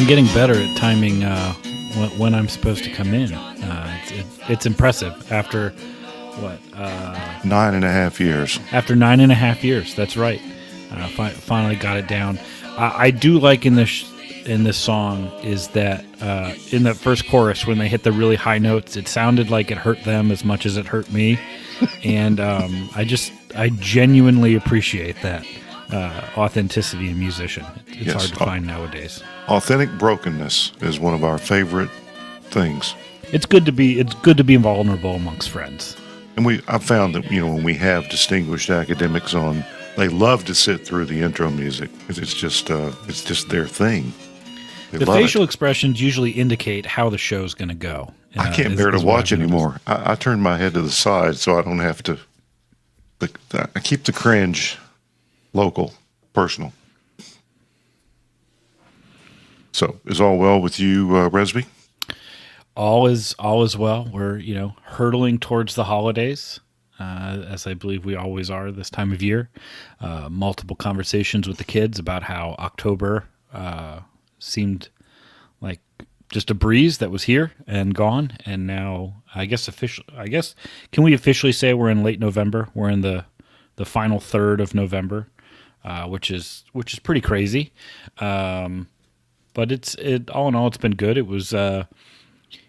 getting better at timing when I'm supposed to come in. It's impressive after what 9.5 years. After 9.5 years, that's right. Finally got it down. I do like in this song is that in the first chorus when they hit the really high notes, it sounded like it hurt them as much as it hurt me, and I genuinely appreciate that authenticity in musician. It's hard to find nowadays. Authentic brokenness is one of our favorite things. It's good to be vulnerable amongst friends. And I've found that when we have distinguished academics on, they love to sit through the intro music. It's just their thing. The facial expressions usually indicate how the show's going to go. I can't bear to watch anymore. I turn my head to the side so I don't have to. I keep the cringe local, personal. So, is all well with you, Resby? All is well. We're hurtling towards the holidays, as I believe we always are this time of year. Multiple conversations with the kids about how October seemed like just a breeze that was here and gone, and now I guess can we officially say we're in late November? We're in the final third of November, which is pretty crazy. But it all in all, it's been good. It was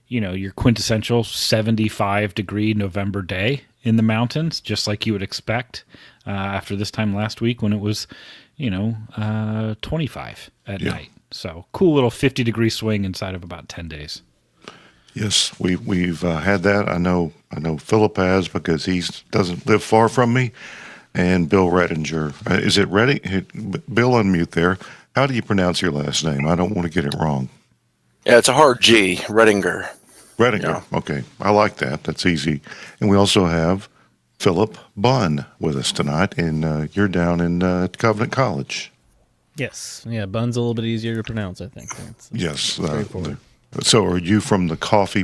your quintessential 75-degree November day in the mountains, just like you would expect after this time last week when it was 25 at night. So cool little 50-degree swing inside of about 10 days. Yes, we've had that. I know Philip has because he doesn't live far from me, and Bill Redinger. Is it Redding? Bill, unmute there. How do you pronounce your last name? I don't want to get it wrong. Yeah, it's a hard G, Redinger. Redinger, yeah. Okay. I like that. That's easy. And we also have Philip Bunn with us tonight, and you're down in Covenant College. Yes. Yeah, Bunn's a little bit easier to pronounce, I think. Yes. Straightforward. So are you from the coffee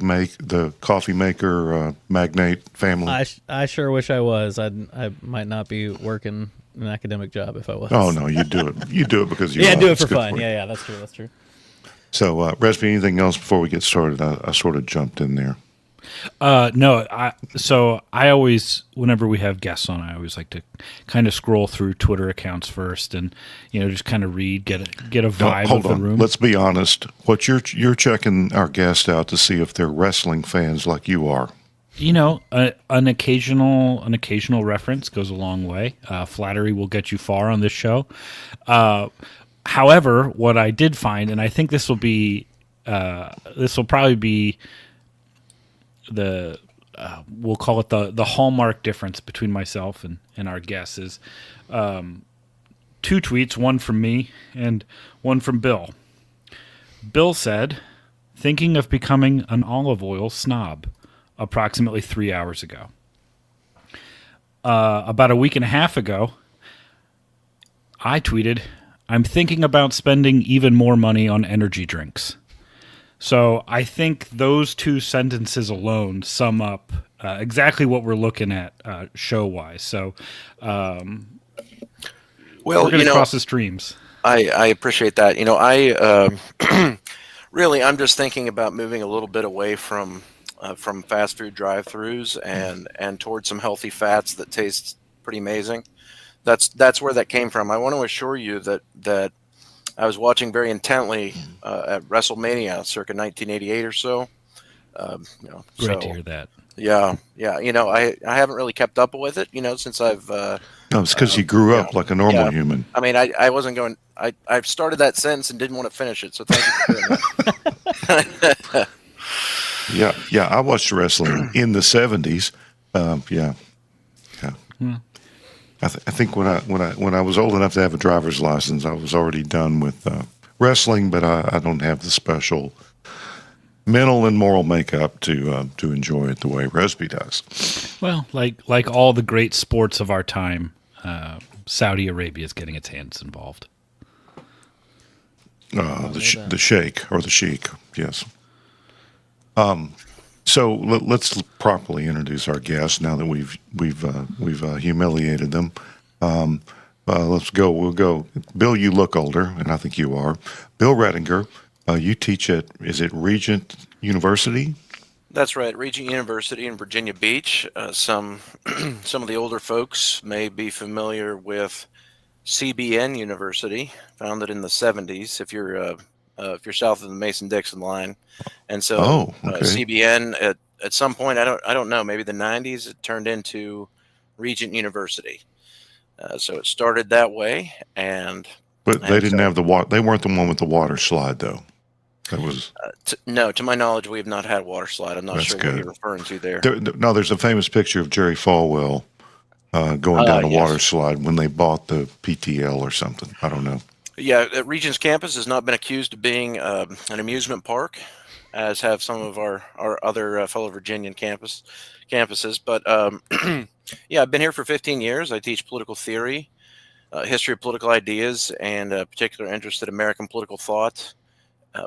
maker magnate family? I sure wish I was. I might not be working an academic job if I was. Oh, no, you do it. You do it because you yeah, love do it It's for good fun. you. Yeah, that's true. So, Resby, anything else before we get started? I sort of jumped in there. No, I always, whenever we have guests on, I always like to kind of scroll through Twitter accounts first and, just kind of read, get a vibe of the room. Let's be honest. What you're checking our guest out to see if they're wrestling fans like you are. An occasional reference goes a long way. Flattery will get you far on this show. However, what I did find, and I think this will probably be we'll call it the hallmark difference between myself and our guests is two tweets, one from me and one from Bill. Bill said, "Thinking of becoming an olive oil snob," approximately 3 hours ago. About a week and a half ago, I tweeted, "I'm thinking about spending even more money on energy drinks." So I think those two sentences alone sum up exactly what we're looking at show-wise. So we're going to cross the streams. I appreciate that. Really, I'm just thinking about moving a little bit away from fast food drive-thrus and towards some healthy fats that taste pretty amazing. That's where that came from. I want to assure you that I was watching very intently at WrestleMania circa 1988 or so. Great to hear that. Yeah. I haven't really kept up with it, since I've. No, it's because you grew up like a normal human. I mean, I wasn't going. I've started that sentence and didn't want to finish it, so thank you for doing that. Yeah. I watched wrestling in the 70s. I think when I was old enough to have a driver's license, I was already done with wrestling, but I don't have the special mental and moral makeup to enjoy it the way Resby does. Well, like all the great sports of our time, Saudi Arabia is getting its hands involved. The sheikh or the sheik, yes. So let's properly introduce our guests now that we've humiliated them. Let's go. We'll go. Bill, you look older, and I think you are. Bill Redinger, You teach at, is it Regent University? That's right, Regent University in Virginia Beach. Some some of the older folks may be familiar with CBN University, founded in the 70s. If you're south of the Mason-Dixon line, and so Oh, okay. CBN at some point, I don't know, maybe the 90s, it turned into Regent University. So it started that way, But they and didn't so have the water. They weren't the one with the water slide, though. That was no, to my knowledge, we have not had water slide. I'm not that's sure what you're good. referring to there. No, there's a famous picture of Jerry Falwell going down a water Yes. slide when they bought the PTL or something. I don't know. Yeah, Regent's campus has not been accused of being an amusement park, as have some of our other fellow Virginian campuses. But yeah, I've been here for 15 years. I teach political theory, history of political ideas, and a particular interest in American political thought,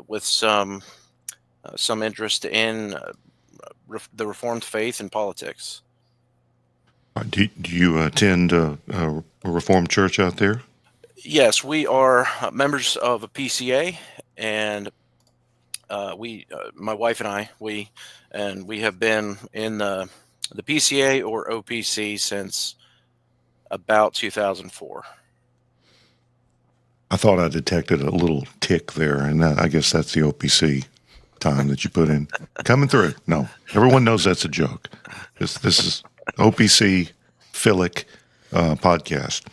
with some interest in the Reformed faith and politics. Do you attend a Reformed church out there? Yes, we are members of a PCA, and my wife and I, we have been in the PCA or OPC since about 2004. I thought I detected a little tick there, and I guess that's the OPC time that you put in. Coming through. No, everyone knows that's a joke. This is OPC Philic podcast.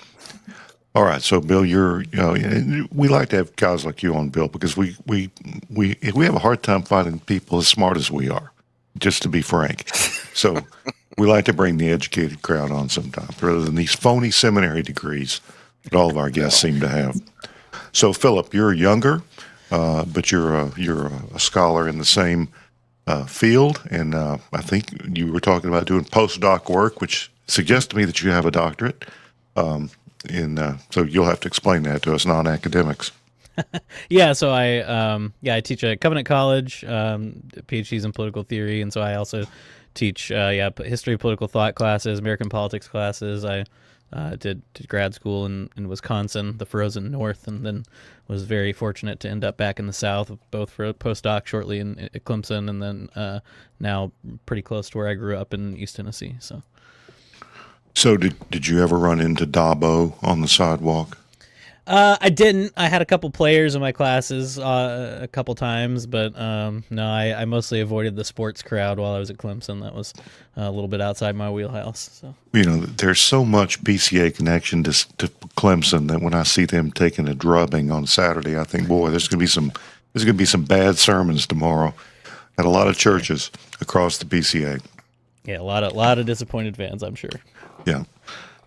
All right, so Bill, we like to have guys like you on, Bill, because we have a hard time finding people as smart as we are, just to be frank. So we like to bring the educated crowd on sometimes, rather than these phony seminary degrees that all of our guests seem to have. So Philip, you're younger, but you're a scholar in the same field, and I think you were talking about doing postdoc work, which suggests to me that you have a doctorate. So you'll have to explain that to us non-academics. Yeah, so I teach at Covenant College, PhDs in political theory, and so I also teach history of political thought classes, American politics classes. I did grad school in Wisconsin, the frozen north, and then was very fortunate to end up back in the south, both for a postdoc shortly at Clemson, and then now pretty close to where I grew up in East Tennessee. So did you ever run into Dabo on the sidewalk? I didn't. I had a couple players in my classes a couple times, but no, I mostly avoided the sports crowd while I was at Clemson. That was a little bit outside my wheelhouse. So there's so much BCA connection to Clemson that when I see them taking a drubbing on Saturday, I think, boy, there's going to be some bad sermons tomorrow at a lot of churches across the BCA. Yeah, a lot of disappointed fans, I'm sure. Yeah.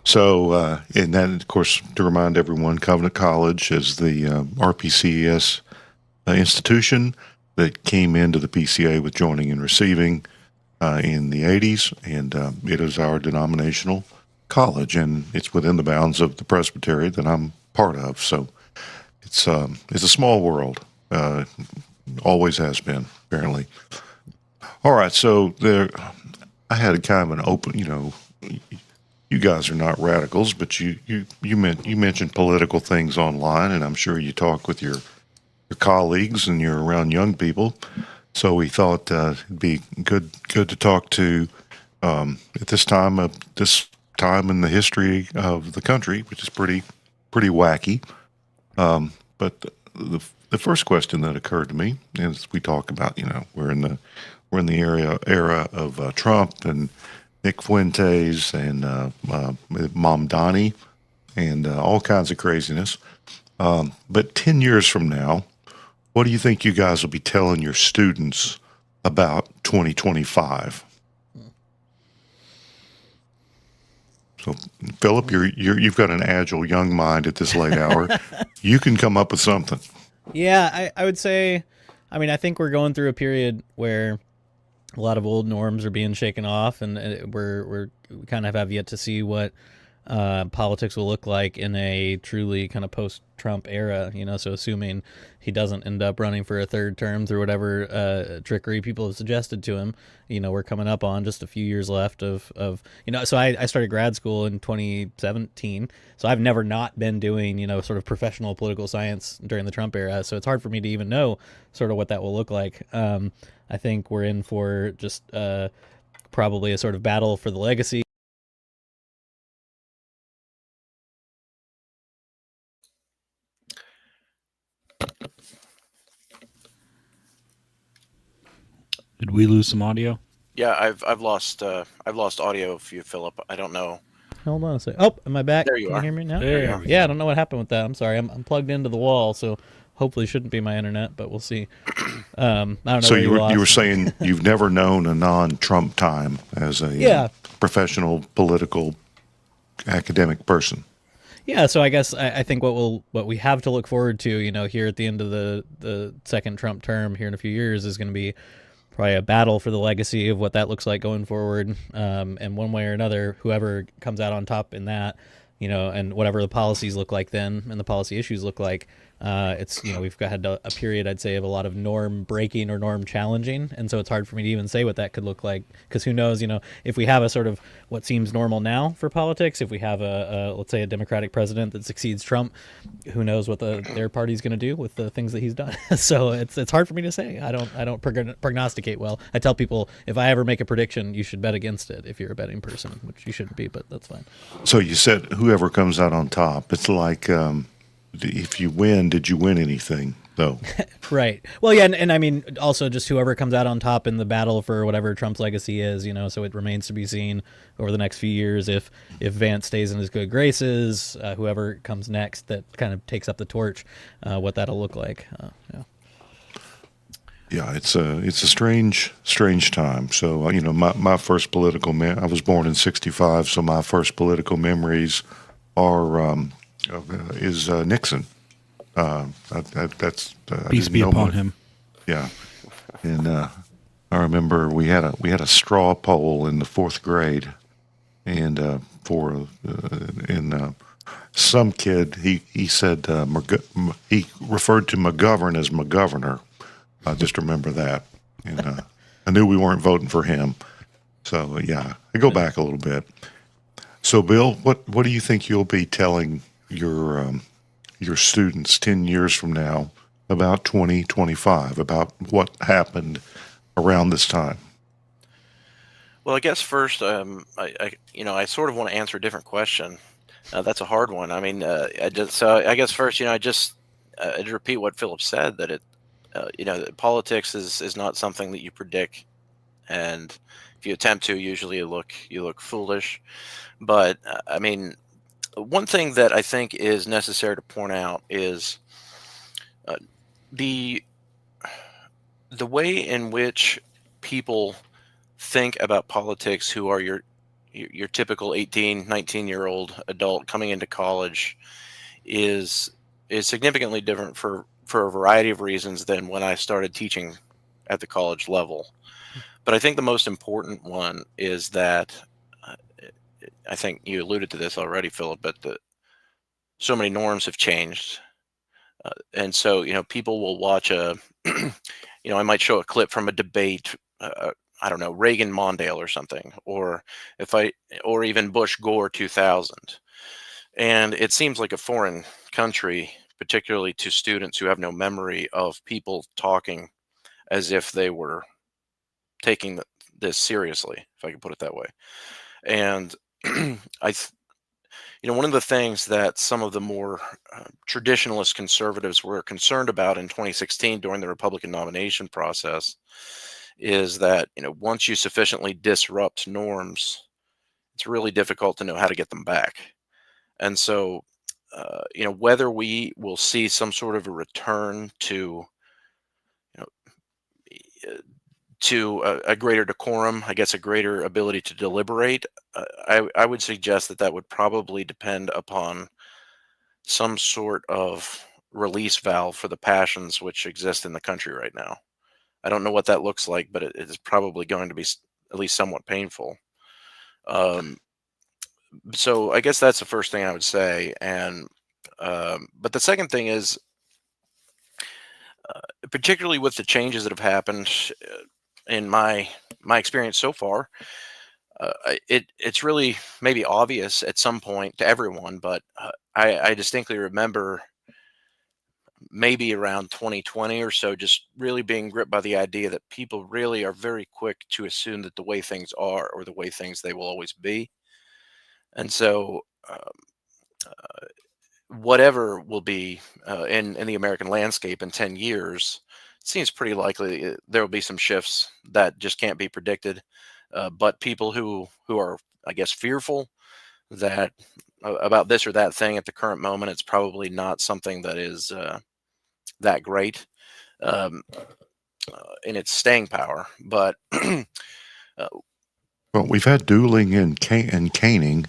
So, and then, of course, to remind everyone, Covenant College is the RPCES institution that came into the PCA with joining and receiving in the 80s, and it is our denominational college, and it's within the bounds of the presbytery that I'm part of. So it's a small world. Always has been, apparently. All right, so I had a kind of an open, you guys are not radicals, but you mentioned political things online, and I'm sure you talk with your colleagues and you're around young people. So we thought it'd be good to talk to at this time in the history of the country, which is pretty wacky. But the first question that occurred to me is we talk about we're in the era of Trump and Nick Fuentes and Mamdani and all kinds of craziness. But 10 years from now, what do you think you guys will be telling your students about 2025? So, Philip, you've got an agile young mind at this late hour. You can come up with something. Yeah, I would say, I think we're going through a period where a lot of old norms are being shaken off, and we kind of have yet to see what politics will look like in a truly kind of post-Trump era. So assuming he doesn't end up running for a third term through whatever trickery people have suggested to him, we're coming up on just a few years left of. So I started grad school in 2017, so I've never not been doing sort of professional political science during the Trump era. So it's hard for me to even know sort of what that will look like. I think we're in for just probably a sort of battle for the legacy. Did we lose some audio? Yeah, I've lost audio for you, Philip. I don't know. Hold on a second. Oh, am I back? There you Can are. you hear me now? There we Yeah, go. I don't know what happened with that. I'm sorry. I'm plugged into the wall, so hopefully it shouldn't be my internet, but we'll see. I don't know. So where you were lost. saying you've never known a non-Trump time as a Yeah. professional political academic person. Yeah, so I guess I think what we have to look forward to, here at the end of the second Trump term here in a few years is going to be probably a battle for the legacy of what that looks like going forward. And one way or another, whoever comes out on top in that, and whatever the policies look like then and the policy issues look like, it's, we've had a period, I'd say, of a lot of norm breaking or norm challenging. And so it's hard for me to even say what that could look like, because who knows, if we have a sort of what seems normal now for politics, if we have let's say a Democratic president that succeeds Trump, who knows what their party's going to do with the things that he's done. So it's hard for me to say. I don't prognosticate well. I tell people, if I ever make a prediction, you should bet against it if you're a betting person, which you shouldn't be, but that's fine. So you said whoever comes out on top. It's like if you win, did you win anything though? Right. Well, yeah, and I mean, also just whoever comes out on top in the battle for whatever Trump's legacy is, so it remains to be seen over the next few years if Vance stays in his good graces, whoever comes next that kind of takes up the torch, what that'll look like. Yeah. Yeah, it's a strange time. So my first political I was born in '65, so my first political memories are is Nixon. That's Peace be upon him. Yeah, and I remember we had a straw poll in the fourth grade, and some kid he said he referred to McGovern as McGovernor. I just remember that, and I knew we weren't voting for him. So yeah, I go back a little bit. So Bill, what do you think you'll be telling your students 10 years from now about 2025, about what happened around this time? Well, I guess first, I sort of want to answer a different question. That's a hard one. I mean, I guess first, I'd repeat what Philip said, that politics is not something that you predict, and if you attempt to, usually you look foolish. But I mean, one thing that I think is necessary to point out is uh, the way in which people think about politics who are your typical 18, 19-year-old adult coming into college is significantly different for a variety of reasons than when I started teaching at the college level. But I think the most important one is that uh, I think you alluded to this already, Philip, but so many norms have changed. And so, people will watch I might show a clip from a debate, I don't know, Reagan Mondale or something, or even Bush Gore 2000. And it seems like a foreign country, particularly to students who have no memory of people talking as if they were taking this seriously, if I could put it that way. And one of the things that some of the more traditionalist conservatives were concerned about in 2016 during the Republican nomination process is that, once you sufficiently disrupt norms, it's really difficult to know how to get them back. And so, whether we will see some sort of a return to, you know, to a greater decorum, I guess a greater ability to deliberate, I would suggest that would probably depend upon some sort of release valve for the passions which exist in the country right now. I don't know what that looks like, but it is probably going to be at least somewhat painful. Um, So I guess that's the first thing I would say. And but the second thing is, particularly with the changes that have happened in my experience so far, it's really maybe obvious at some point to everyone, but I distinctly remember maybe around 2020 or so, just really being gripped by the idea that people really are very quick to assume that the way things are or the way things they will always be. And so, whatever will be in the American landscape in 10 years, seems pretty likely there will be some shifts that just can't be predicted. But people who are, I guess, fearful that about this or that thing at the current moment, it's probably not something that is that great um, in its staying power. But Well, we've had dueling and caning.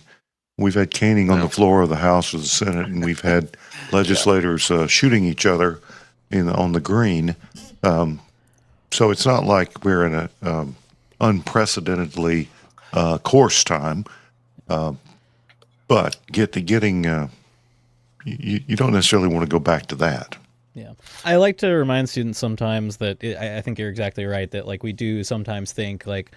We've had caning on the well, floor of the House of the Senate, and we've had yeah, legislators shooting each other on the green. Um, so it's not like we're in a unprecedentedly coarse time. But getting you don't necessarily want to go back to that. Yeah. I like to remind students sometimes that I think you're exactly right, that like we do sometimes think like,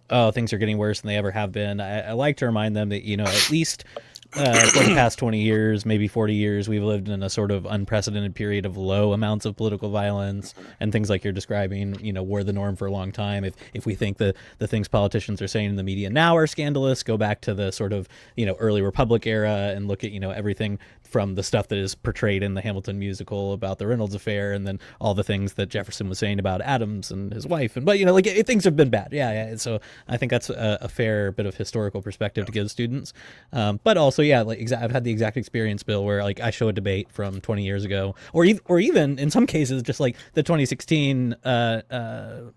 oh, things are getting worse than they ever have been. I like to remind them that, at least for the past 20 years, maybe 40 years, we've lived in a sort of unprecedented period of low amounts of political violence, and things like you're describing, were the norm for a long time. If we think the things politicians are saying in the media now are scandalous, go back to the sort of, early Republic era and look at, everything from the stuff that is portrayed in the Hamilton musical about the Reynolds affair, and then all the things that Jefferson was saying about Adams and his wife. And but things have been bad. Yeah. So I think that's a fair bit of historical perspective to give students. But also, yeah, like I've had the exact experience, Bill, where like I show a debate from 20 years ago, or even in some cases just like the 2016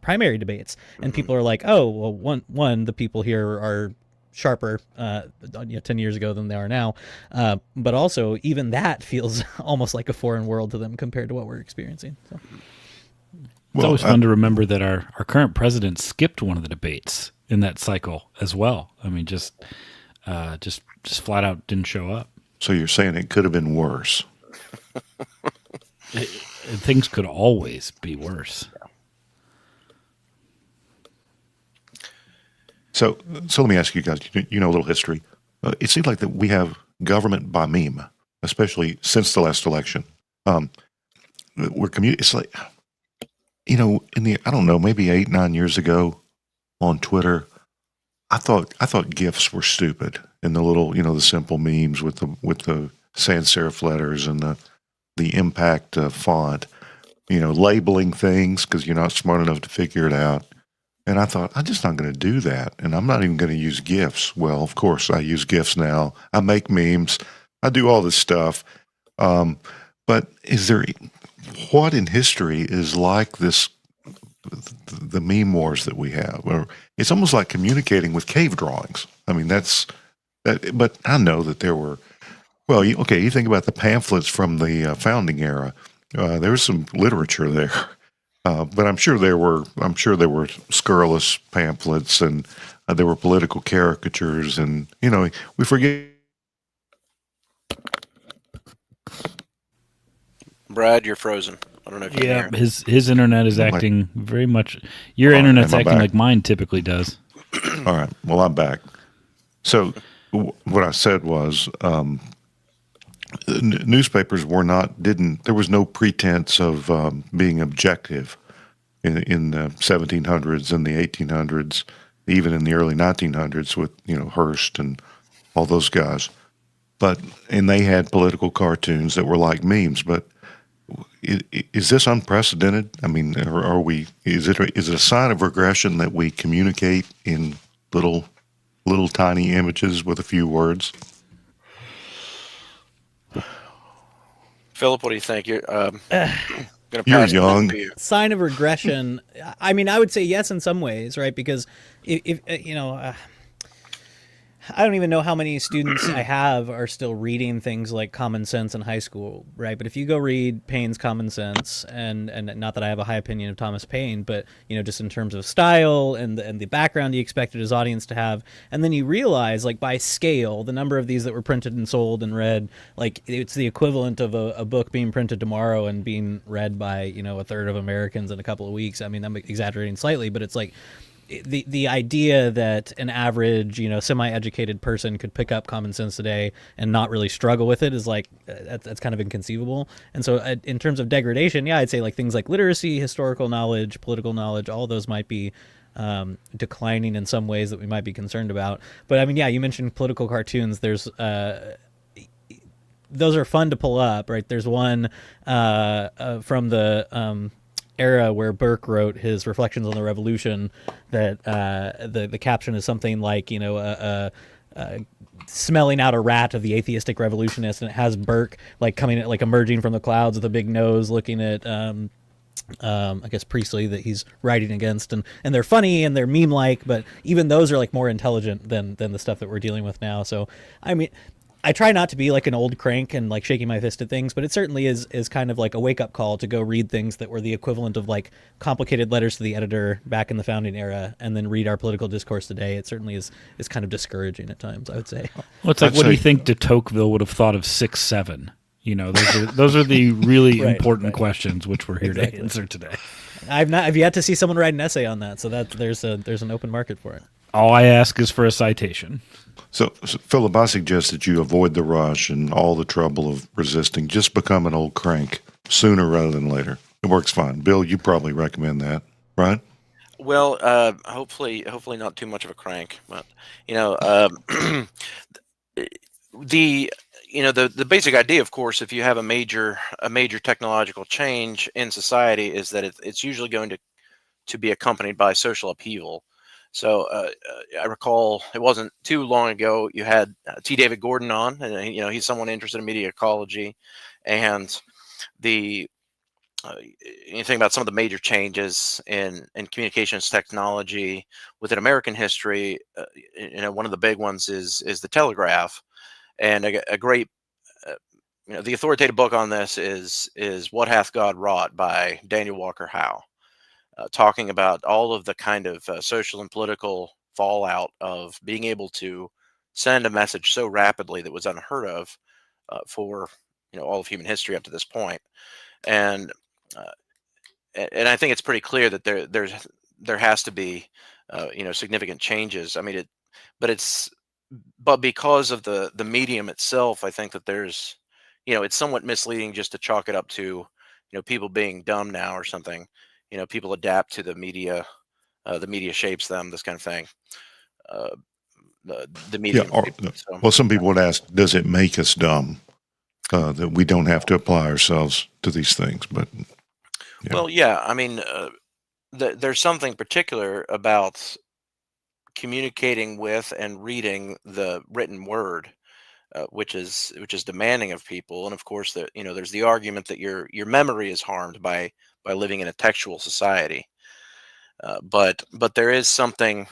primary debates, and people are like, oh, well, one the people here are sharper 10 years ago than they are now, but also even that feels almost like a foreign world to them compared to what we're experiencing. So. It's always fun to remember that our current president skipped one of the debates in that cycle as well. I mean, just flat out didn't show up. So you're saying it could have been worse. Things could always be worse. So let me ask you guys. You know a little history. It seems like that we have government by meme, especially since the last election. It's like, I don't know, maybe 8-9 years ago on Twitter, I thought GIFs were stupid, and the little, the simple memes with the sans serif letters and the impact font, labeling things because you're not smart enough to figure it out. And I thought, I'm just not going to do that. And I'm not even going to use GIFs. Well, of course, I use GIFs now. I make memes. I do all this stuff. But what in history is like this, the meme wars that we have? Or it's almost like communicating with cave drawings. I mean, that. But I know that there were, well, you think about the pamphlets from the founding era. There was some literature there. But I'm sure there were scurrilous pamphlets, and there were political caricatures, and we forget. Brad, you're frozen. I don't know if you can hear. His internet is acting very much. Your internet's acting like mine typically does. All right. Well, I'm back. So what I said was, newspapers there was no pretense of being objective in the 1700s and the 1800s, even in the early 1900s with Hearst and all those guys. And they had political cartoons that were like memes. But is this unprecedented? I mean, is it a sign of regression that we communicate in little tiny images with a few words? Philip, what do you think? You're You're young. Sign of regression. I mean, I would say yes in some ways, right? Because if I don't even know how many students I have are still reading things like Common Sense in high school, right? But if you go read Paine's Common Sense, and not that I have a high opinion of Thomas Paine, but just in terms of style and the background he expected his audience to have, and then you realize, like, by scale, the number of these that were printed and sold and read, like, it's the equivalent of a book being printed tomorrow and being read by a third of Americans in a couple of weeks. I mean, I'm exaggerating slightly, but it's like the idea that an average semi-educated person could pick up Common Sense today and not really struggle with it is like that's kind of inconceivable. And so in terms of degradation, yeah, I'd say like things like literacy, historical knowledge, political knowledge, all those might be declining in some ways that we might be concerned about. But I mean, yeah, you mentioned political cartoons. There's those are fun to pull up, right? There's one from the era where Burke wrote his Reflections on the Revolution that the caption is something like smelling out a rat of the atheistic revolutionist, and it has Burke like emerging from the clouds with a big nose looking at I guess Priestley that he's writing against, and they're funny and they're meme like, but even those are like more intelligent than the stuff that we're dealing with now. So I mean, I try not to be like an old crank and like shaking my fist at things, but it certainly is kind of like a wake up call to go read things that were the equivalent of like complicated letters to the editor back in the founding era, and then read our political discourse today. It certainly is kind of discouraging at times, I would say. Well, it's like, what do you think de Tocqueville would have thought of 6-7? Those are the really important questions which we're here to answer today. I've yet to see someone write an essay on that, so that there's an open market for it. All I ask is for a citation. So, Philip, I suggest that you avoid the rush and all the trouble of resisting. Just become an old crank sooner rather than later. It works fine. Bill, you probably recommend that, right? Well, hopefully not too much of a crank, but the basic idea, of course, if you have a major technological change in society, is that it's usually going to be accompanied by social upheaval. So I recall it wasn't too long ago you had T. David Gordon on, and he's someone interested in media ecology, and you think about some of the major changes in communications technology within American history. One of the big ones is the telegraph, and a great the authoritative book on this is What Hath God Wrought by Daniel Walker Howe. Talking about all of the kind of social and political fallout of being able to send a message so rapidly that was unheard of for all of human history up to this point, and I think it's pretty clear that there has to be significant changes. I mean, but because of the medium itself, I think that there's it's somewhat misleading just to chalk it up to people being dumb now or something. People adapt to the media shapes them, this kind of thing. The media. Yeah, well, some people would ask, does it make us dumb that we don't have to apply ourselves to these things? But yeah. Well, yeah, I mean, there's something particular about communicating with and reading the written word, which is demanding of people. And of course, there's the argument that your memory is harmed by living in a textual society. But there is something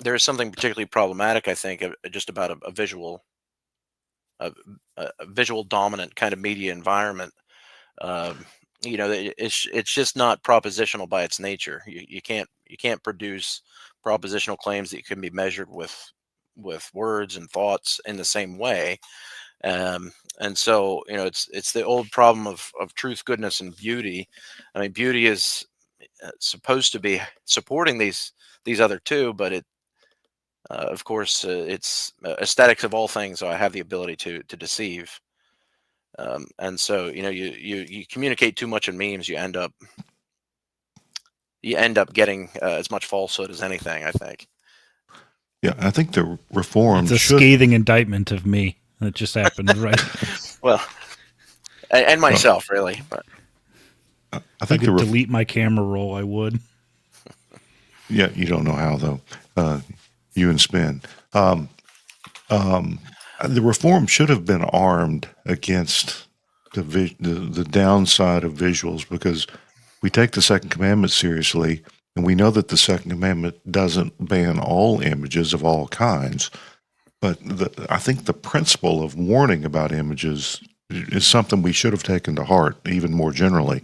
particularly problematic, I think, just about a visual dominant kind of media environment. It's just not propositional by its nature. You can't produce propositional claims that can be measured with words and thoughts in the same way. And so, it's the old problem of truth, goodness, and beauty. I mean, beauty is supposed to be supporting these other two, but it, of course, it's aesthetics of all things. So I have the ability to deceive, and so you communicate too much in memes, you end up getting as much falsehood as anything, I think. Yeah, I think the reform. It's a scathing indictment of me. That just happened, right? Well, and myself, really. But I think I could delete my camera roll. I would. Yeah, you don't know how though. You and Spin. The reform should have been armed against the downside of visuals, because we take the Second Commandment seriously, and we know that the Second Commandment doesn't ban all images of all kinds. but I think the principle of warning about images is something we should have taken to heart, even more generally,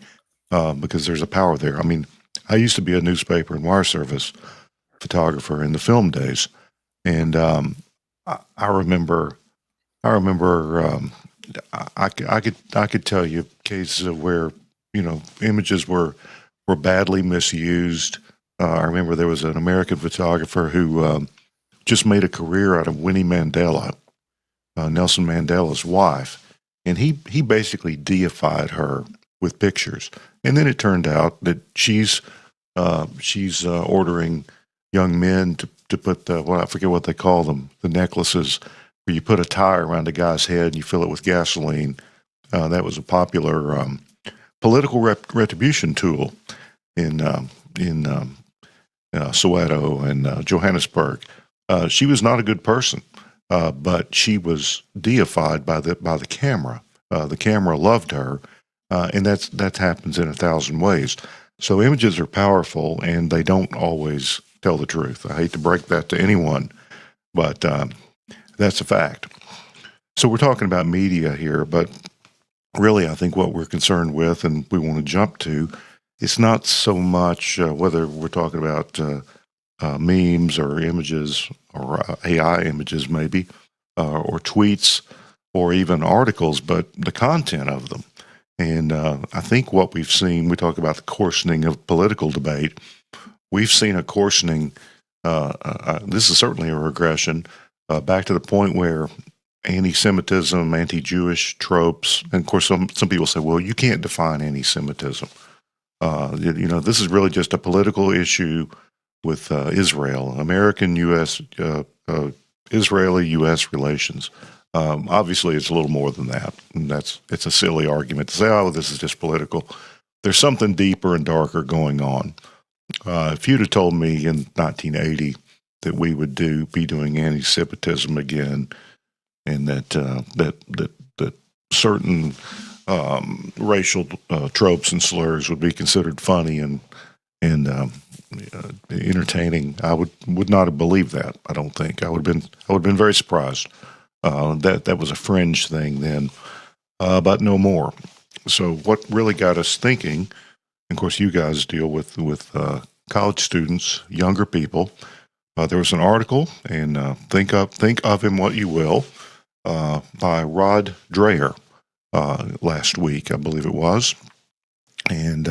because there's a power there. I mean, I used to be a newspaper and wire service photographer in the film days, and I remember, I remember, I could tell you cases of where images were badly misused. I remember there was an American photographer who just made a career out of Winnie Mandela, Nelson Mandela's wife, and he basically deified her with pictures. And then it turned out that she's ordering young men to put I forget what they call them, the necklaces where you put a tie around a guy's head and you fill it with gasoline. That was a popular political retribution tool in Soweto and Johannesburg. She was not a good person, but she was deified by the camera. The camera loved her, and that happens in 1,000 ways. So images are powerful, and they don't always tell the truth. I hate to break that to anyone, but that's a fact. So we're talking about media here, but really, I think what we're concerned with, and we want to jump to, it's not so much whether we're talking about memes or images or AI images, maybe, or tweets or even articles, but the content of them. And I think what we've seen, we talk about the coarsening of political debate. We've seen a coarsening. This is certainly a regression back to the point where anti-Semitism, anti-Jewish tropes, and of course, some people say, "Well, you can't define anti-Semitism." This is really just a political issue with Israel, American U.S. Israeli-U.S. relations. Obviously, it's a little more than that, and it's a silly argument to say, "Oh, this is just political." There's something deeper and darker going on. If you'd have told me in 1980 that we would be doing anti-Semitism again, and that certain racial tropes and slurs would be considered funny and entertaining, I would not have believed that. I don't think I would have been very surprised. That was a fringe thing then, but no more. So what really got us thinking? Of course, you guys deal with college students, younger people. There was an article, and think of him what you will, by Rod Dreher last week, I believe it was, and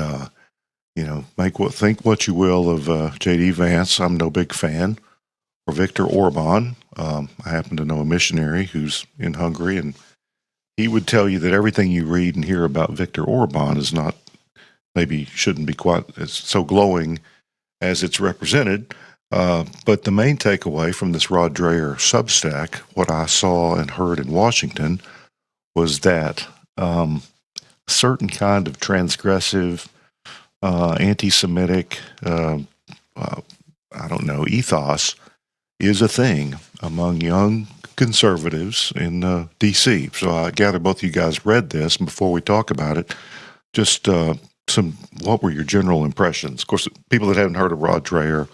think what you will of J.D. Vance. I'm no big fan, or Viktor Orban. I happen to know a missionary who's in Hungary, and he would tell you that everything you read and hear about Viktor Orban is not, maybe shouldn't be quite as so glowing as it's represented. But the main takeaway from this Rod Dreher Substack, what I saw and heard in Washington, was that a certain kind of transgressive, anti-Semitic, ethos is a thing among young conservatives in D.C. So I gather both of you guys read this, and before we talk about it, just what were your general impressions? Of course, people that haven't heard of Rod Dreher,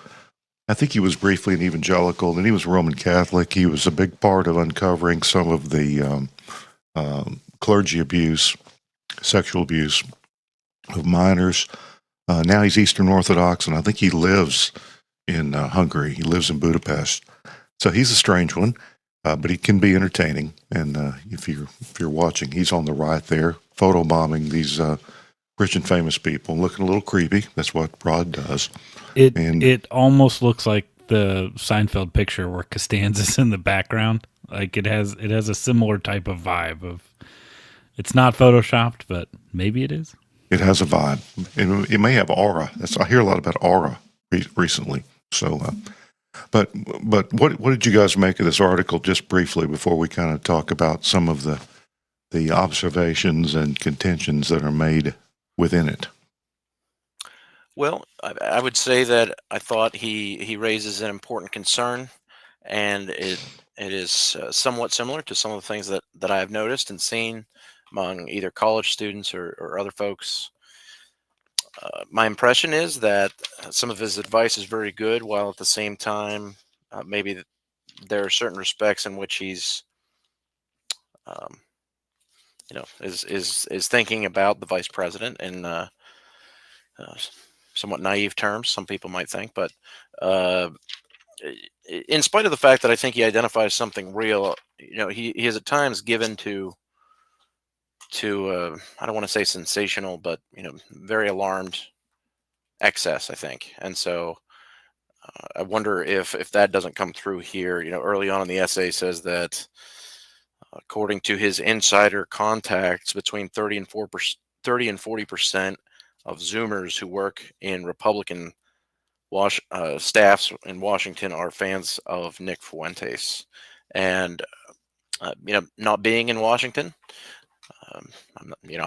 I think he was briefly an evangelical, and he was Roman Catholic. He was a big part of uncovering some of the clergy abuse, sexual abuse of minors. Now he's Eastern Orthodox, and I think he lives in Hungary. He lives in Budapest. So he's a strange one, but he can be entertaining. And if you're watching, he's on the right there, photobombing these rich and famous people, looking a little creepy. That's what Rod does. It almost looks like the Seinfeld picture where Costanza's in the background. Like it has a similar type of vibe of. It's not photoshopped, but maybe it is. It has a vibe. It may have aura. I hear a lot about aura recently. So, but what did you guys make of this article? Just briefly before we kind of talk about some of the observations and contentions that are made within it. Well, I would say that I thought he raises an important concern, and it is somewhat similar to some of the things that I have noticed and seen among either college students or other folks. My impression is that some of his advice is very good, while at the same time, maybe there are certain respects in which he's, um, is thinking about the vice president in uh, somewhat naive terms. Some people might think, but uh, in spite of the fact that I think he identifies something real, he is at times given to I don't want to say sensational, but very alarmed excess, I think. And so I wonder if that doesn't come through here. Early on in the essay says that according to his insider contacts, between 30 and 40% of Zoomers who work in Republican staffs in Washington are fans of Nick Fuentes. And not being in Washington, I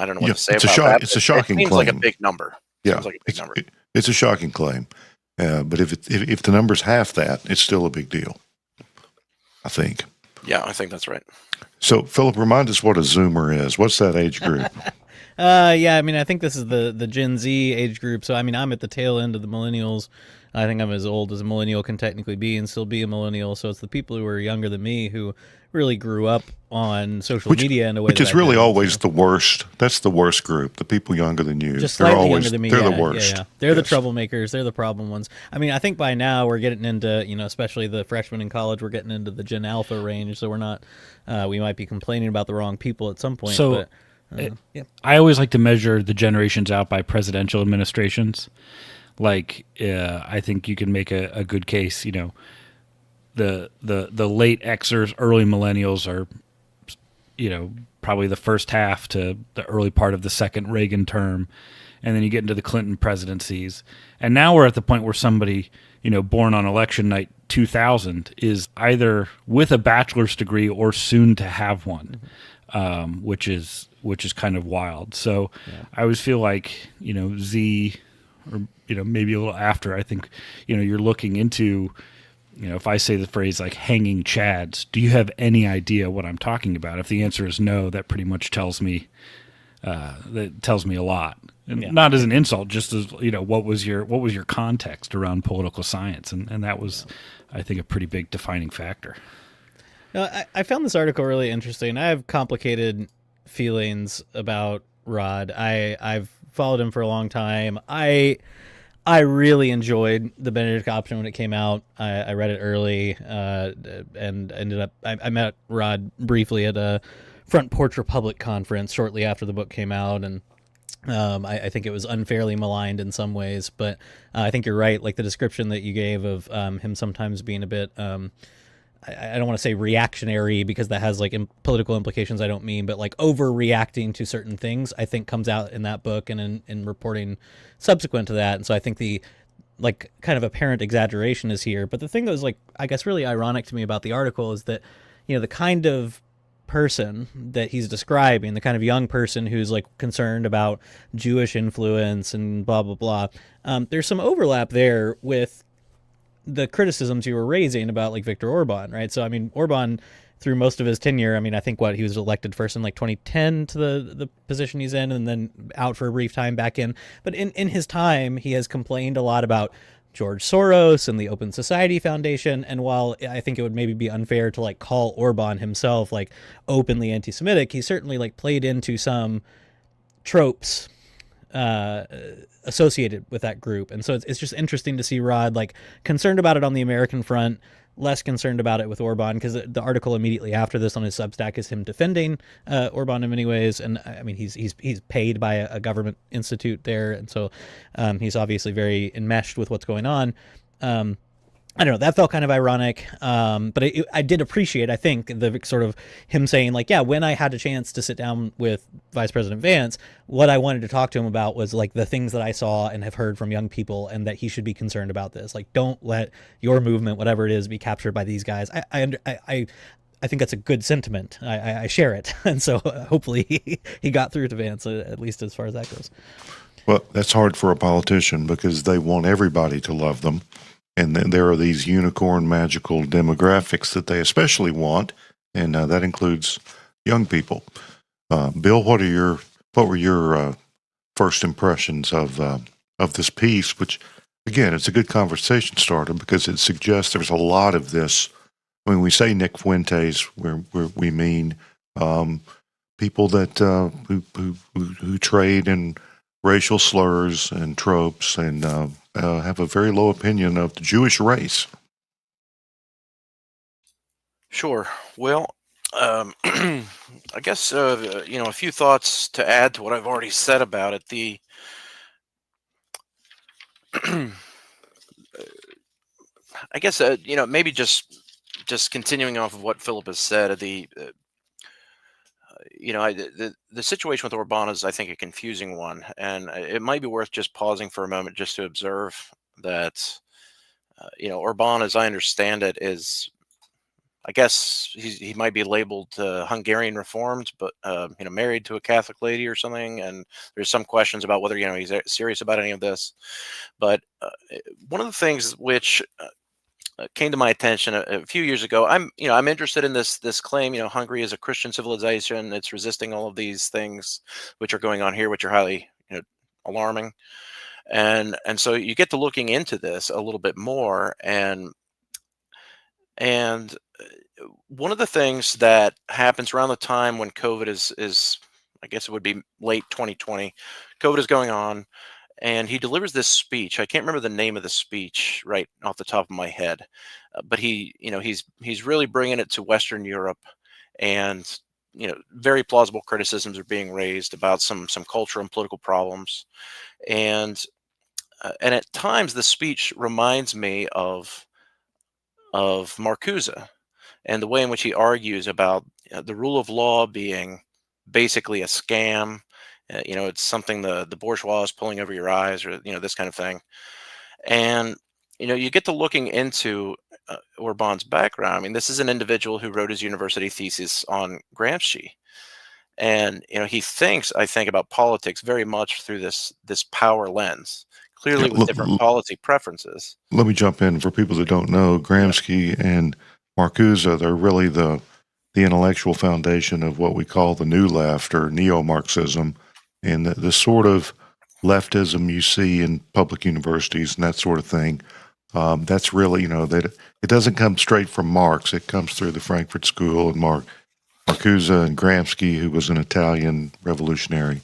don't know what Yeah, to say it's a about shock. that. It's a It shocking seems like a claim. big number. Yeah, Seems like a big number. it's a shocking claim. But if the number's half that, it's still a big deal, I think. Yeah, I think that's right. So, Philip, remind us what a Zoomer is. What's that age group? Yeah, I mean, I think this is the Gen Z age group. So, I mean, I'm at the tail end of the millennials. I think I'm as old as a millennial can technically be and still be a millennial. So it's the people who are younger than me who really grew up on social media in a way Which that is I really didn't, always so. the worst. That's the worst group. The people younger than you. Just They're slightly always, younger than me. They're Yeah, the worst. yeah. They're the Yes. troublemakers. They're the problem ones. I mean, I think by now we're getting into, especially the freshmen in college, we're getting into the Gen Alpha range. So we're not, we might be complaining about the wrong people at some point. So, but, yeah. I always like to measure the generations out by presidential administrations. Like, I think you can make a good case. The late Xers, early millennials are, probably the first half to the early part of the second Reagan term, and then you get into the Clinton presidencies, and now we're at the point where somebody, born on election night 2000 is either with a bachelor's degree or soon to have one, which is kind of wild. So I always feel like Z, or maybe a little after, I think you're looking into, if I say the phrase like hanging chads, do you have any idea what I'm talking about? If the answer is no, that pretty much tells me a lot. And not as an insult, just as what was your context around political science, and that was, I think, a pretty big defining factor. No, I found this article really interesting. I have complicated feelings about Rod. I've followed him for a long time. I really enjoyed the Benedict option when it came out. I read it early and ended up. I met Rod briefly at a Front Porch Republic conference shortly after the book came out, and I think it was unfairly maligned in some ways. But I think you're right. Like the description that you gave of him sometimes being a bit. I don't want to say reactionary because that has like political implications. I don't mean, but like overreacting to certain things, I think comes out in that book and in reporting subsequent to that. And so I think the like kind of apparent exaggeration is here. But the thing that was like, I guess really ironic to me about the article is that, the kind of person that he's describing, the kind of young person who's like concerned about Jewish influence and blah, blah, blah. There's some overlap there with the criticisms you were raising about like Viktor Orban, right? So I mean, Orban through most of his tenure, I mean, I think he was elected first in like 2010 to the position he's in, and then out for a brief time back in. But in his time, he has complained a lot about George Soros and the Open Society Foundation. And while I think it would maybe be unfair to like call Orban himself like openly anti-Semitic, he certainly like played into some tropes associated with that group. And so it's just interesting to see Rod like concerned about it on the American front, less concerned about it with Orban, because the article immediately after this on his Substack is him defending Orban in many ways. And I mean, he's paid by a government institute there. And so he's obviously very enmeshed with what's going on. I don't know, that felt kind of ironic, but I did appreciate, I think, the sort of him saying, like, yeah, when I had a chance to sit down with Vice President Vance, what I wanted to talk to him about was, like, the things that I saw and have heard from young people, and that he should be concerned about this. Like, don't let your movement, whatever it is, be captured by these guys. I think that's a good sentiment. I share it, and so hopefully he got through to Vance, at least as far as that goes. Well, that's hard for a politician because they want everybody to love them. And then there are these unicorn magical demographics that they especially want, and that includes young people. Bill, what were your first impressions of this piece? Which, again, it's a good conversation starter because it suggests there's a lot of this when we say Nick Fuentes, we mean people that who trade in racial slurs and tropes and have a very low opinion of the Jewish race. Sure. Well, I guess a few thoughts to add to what I've already said about it. The I guess maybe just continuing off of what Philip has said. The situation with Orban is, I think, a confusing one, and it might be worth just pausing for a moment just to observe that Orban, as I understand it, is, I guess he might be labeled Hungarian Reformed, but married to a Catholic lady or something. And there's some questions about whether he's serious about any of this. But one of the things which came to my attention a few years ago, I'm interested in this claim. Hungary is a Christian civilization; it's resisting all of these things which are going on here, which are highly alarming. And so you get to looking into this a little bit more, and one of the things that happens around the time when COVID is I guess it would be late 2020, COVID is going on, and he delivers this speech. I can't remember the name of the speech right off the top of my head, but he's really bringing it to Western Europe, and very plausible criticisms are being raised about some cultural and political problems, and at times the speech reminds me of Marcuse and the way in which he argues about the rule of law being basically a scam. It's something the bourgeois is pulling over your eyes, or this kind of thing. And you get to looking into Orban's background. I mean, this is an individual who wrote his university thesis on Gramsci, and he thinks, I think, about politics very much through this power lens, Yeah, clearly with different policy preferences. let me jump in for people that don't know. Gramsci and Marcuse, they're really the intellectual foundation of what we call the New Left or neo-Marxism, and the sort of leftism you see in public universities and that sort of thing. That's really, that it doesn't come straight from Marx. It comes through the Frankfurt School and Marcuse and Gramsci, who was an Italian revolutionary.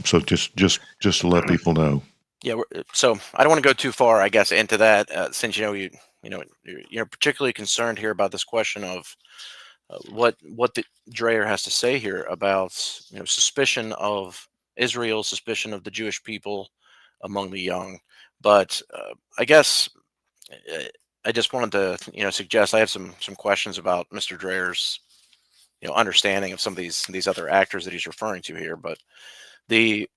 So just to let people know. Yeah, so I don't want to go too far, I guess, into that, since you're particularly concerned here about this question of what the Dreyer has to say here about suspicion of Israel, suspicion of the Jewish people among the young. But I guess I just wanted to suggest I have some questions about Mr. Dreyer's understanding of some of these other actors that he's referring to here. But the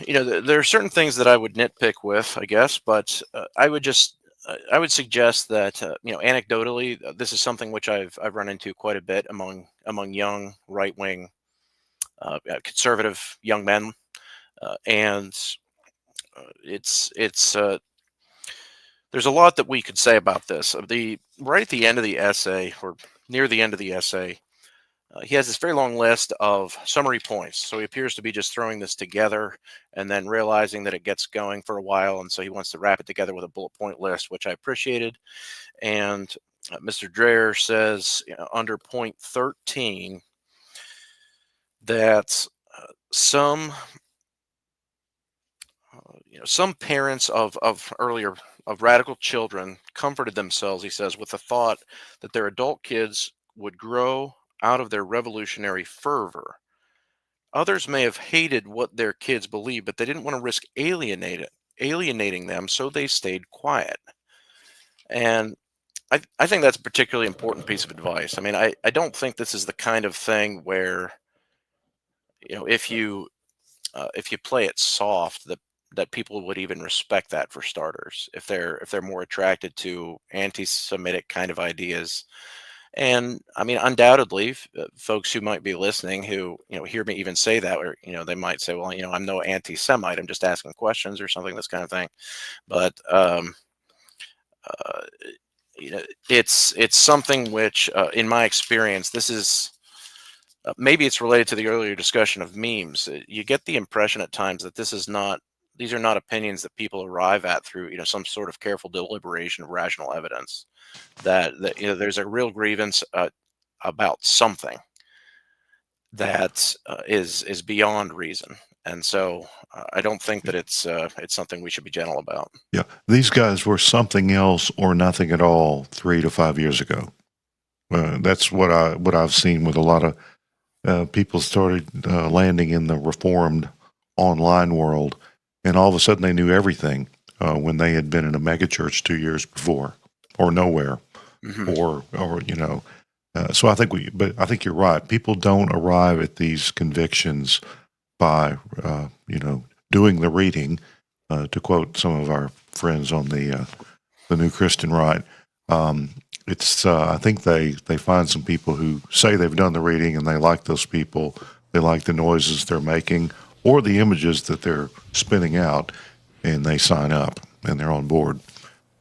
there are certain things that I would nitpick with, I guess, but I would suggest that anecdotally, this is something which I've run into quite a bit among young right wing conservative young men, and it's there's a lot that we could say about this. The right at the end of the essay, or near the end of the essay, he has this very long list of summary points. So he appears to be just throwing this together and then realizing that it gets going for a while. And so he wants to wrap it together with a bullet point list, which I appreciated. And Mr. Dreyer says under point 13 that some parents of radical children comforted themselves, he says, with the thought that their adult kids would grow out of their revolutionary fervor. Others may have hated what their kids believed, but they didn't want to risk alienating them, so they stayed quiet. And I think that's a particularly important piece of advice. I mean, I don't think this is the kind of thing where, if you play it soft, that people would even respect that, for starters, if they're more attracted to anti-Semitic kind of ideas. And I mean, undoubtedly, folks who might be listening who hear me even say that, or they might say, well, I'm no anti-Semite, I'm just asking questions or something, this kind of thing. But it's something which, in my experience, this is maybe it's related to the earlier discussion of memes. You get the impression at times that this is not these are not opinions that people arrive at through, some sort of careful deliberation of rational evidence. That there's a real grievance about something that is beyond reason, and so I don't think that it's something we should be gentle about. Yeah, these guys were something else or nothing at all 3 to 5 years ago. That's what I've seen with a lot of people started landing in the reformed online world, and all of a sudden they knew everything when they had been in a megachurch 2 years before, or nowhere, or So I think you're right. People don't arrive at these convictions by doing the reading. To quote some of our friends on the New Christian Right, I think they find some people who say they've done the reading and they like those people. They like the noises they're making or the images that they're spinning out, and they sign up and they're on board.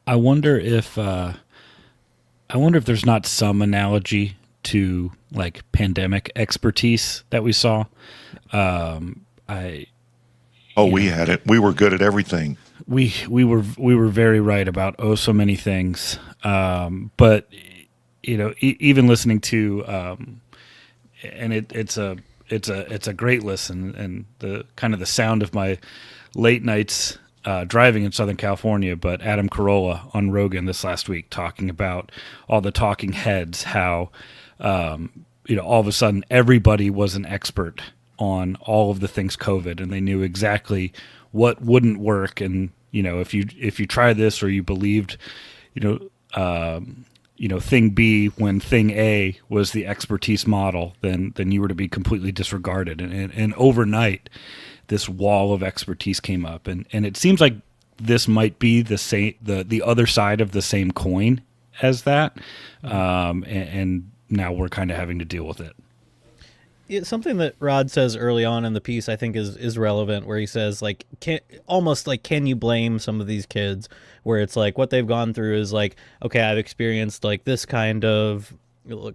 I wonder if there's not some analogy to like pandemic expertise that we saw. We had it. We were good at everything. We were very right about so many things. But even listening to and it's a great listen, and the kind of the sound of my late nights driving in Southern California. But Adam Carolla on Rogan this last week talking about all the talking heads, how all of a sudden everybody was an expert on all of the things COVID, and they knew exactly what wouldn't work. And if you try this, or you believed thing B when thing A was the expertise model, then you were to be completely disregarded. And overnight, this wall of expertise came up, and it seems like this might be the other side of the same coin as that, and now we're kind of having to deal with it. It's something that Rod says early on in the piece, I think is relevant, where he says, like, can you blame some of these kids, where it's like what they've gone through is like, okay, I've experienced like this kind of,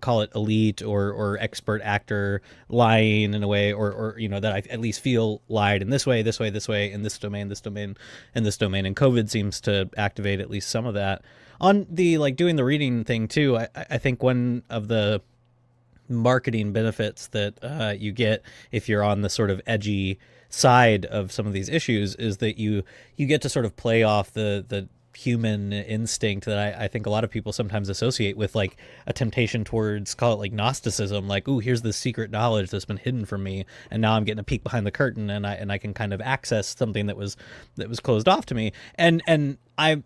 call it elite or expert actor lying in a way, or that I at least feel lied in this way, in this domain, and COVID seems to activate at least some of that. On the like doing the reading thing too, I think one of the marketing benefits that you get if you're on the sort of edgy side of some of these issues is that you get to sort of play off the human instinct that I think a lot of people sometimes associate with like a temptation towards, call it like Gnosticism, like, ooh, here's this secret knowledge that's been hidden from me, and now I'm getting a peek behind the curtain, and I can kind of access something that was closed off to me. And I,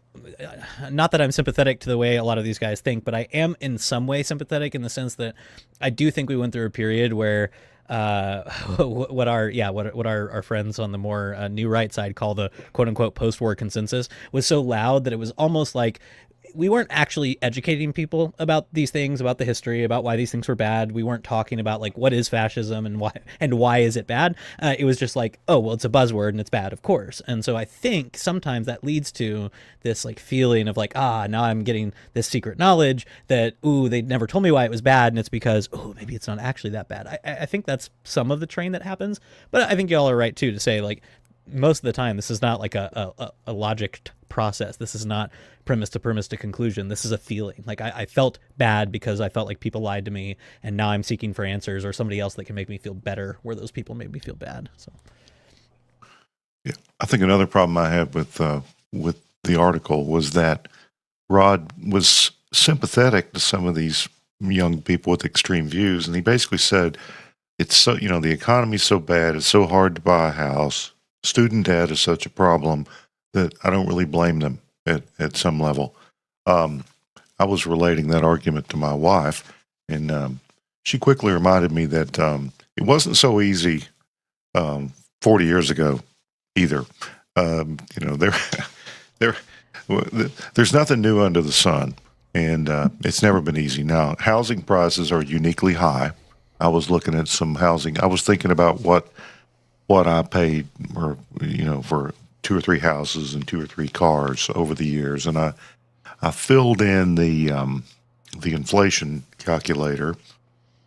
not that I'm sympathetic to the way a lot of these guys think, but I am in some way sympathetic in the sense that I do think we went through a period where what our friends on the more new right side call the quote unquote post-war consensus was so loud that it was almost like we weren't actually educating people about these things, about the history, about why these things were bad. We weren't talking about like what is fascism and why is it bad. It was just like, oh, well, it's a buzzword and it's bad, of course. And so I think sometimes that leads to this like feeling of like, now I'm getting this secret knowledge that, ooh, they never told me why it was bad, and it's because, oh, maybe it's not actually that bad. I think that's some of the train that happens, but I think y'all are right too to say like most of the time this is not like a logic process. This is not premise to conclusion. This is a feeling. Like I felt bad because I felt like people lied to me, and now I'm seeking for answers or somebody else that can make me feel better where those people made me feel bad. So yeah, I think another problem I had with the article was that Rod was sympathetic to some of these young people with extreme views, and he basically said it's so, the economy's so bad, it's so hard to buy a house, student debt is such a problem that I don't really blame them at some level. I was relating that argument to my wife, and she quickly reminded me that it wasn't so easy 40 years ago either. There's nothing new under the sun, and it's never been easy. Now, housing prices are uniquely high. I was looking at some housing. I was thinking about what I paid, or for 2 or 3 houses and 2 or 3 cars over the years, and I filled in the inflation calculator,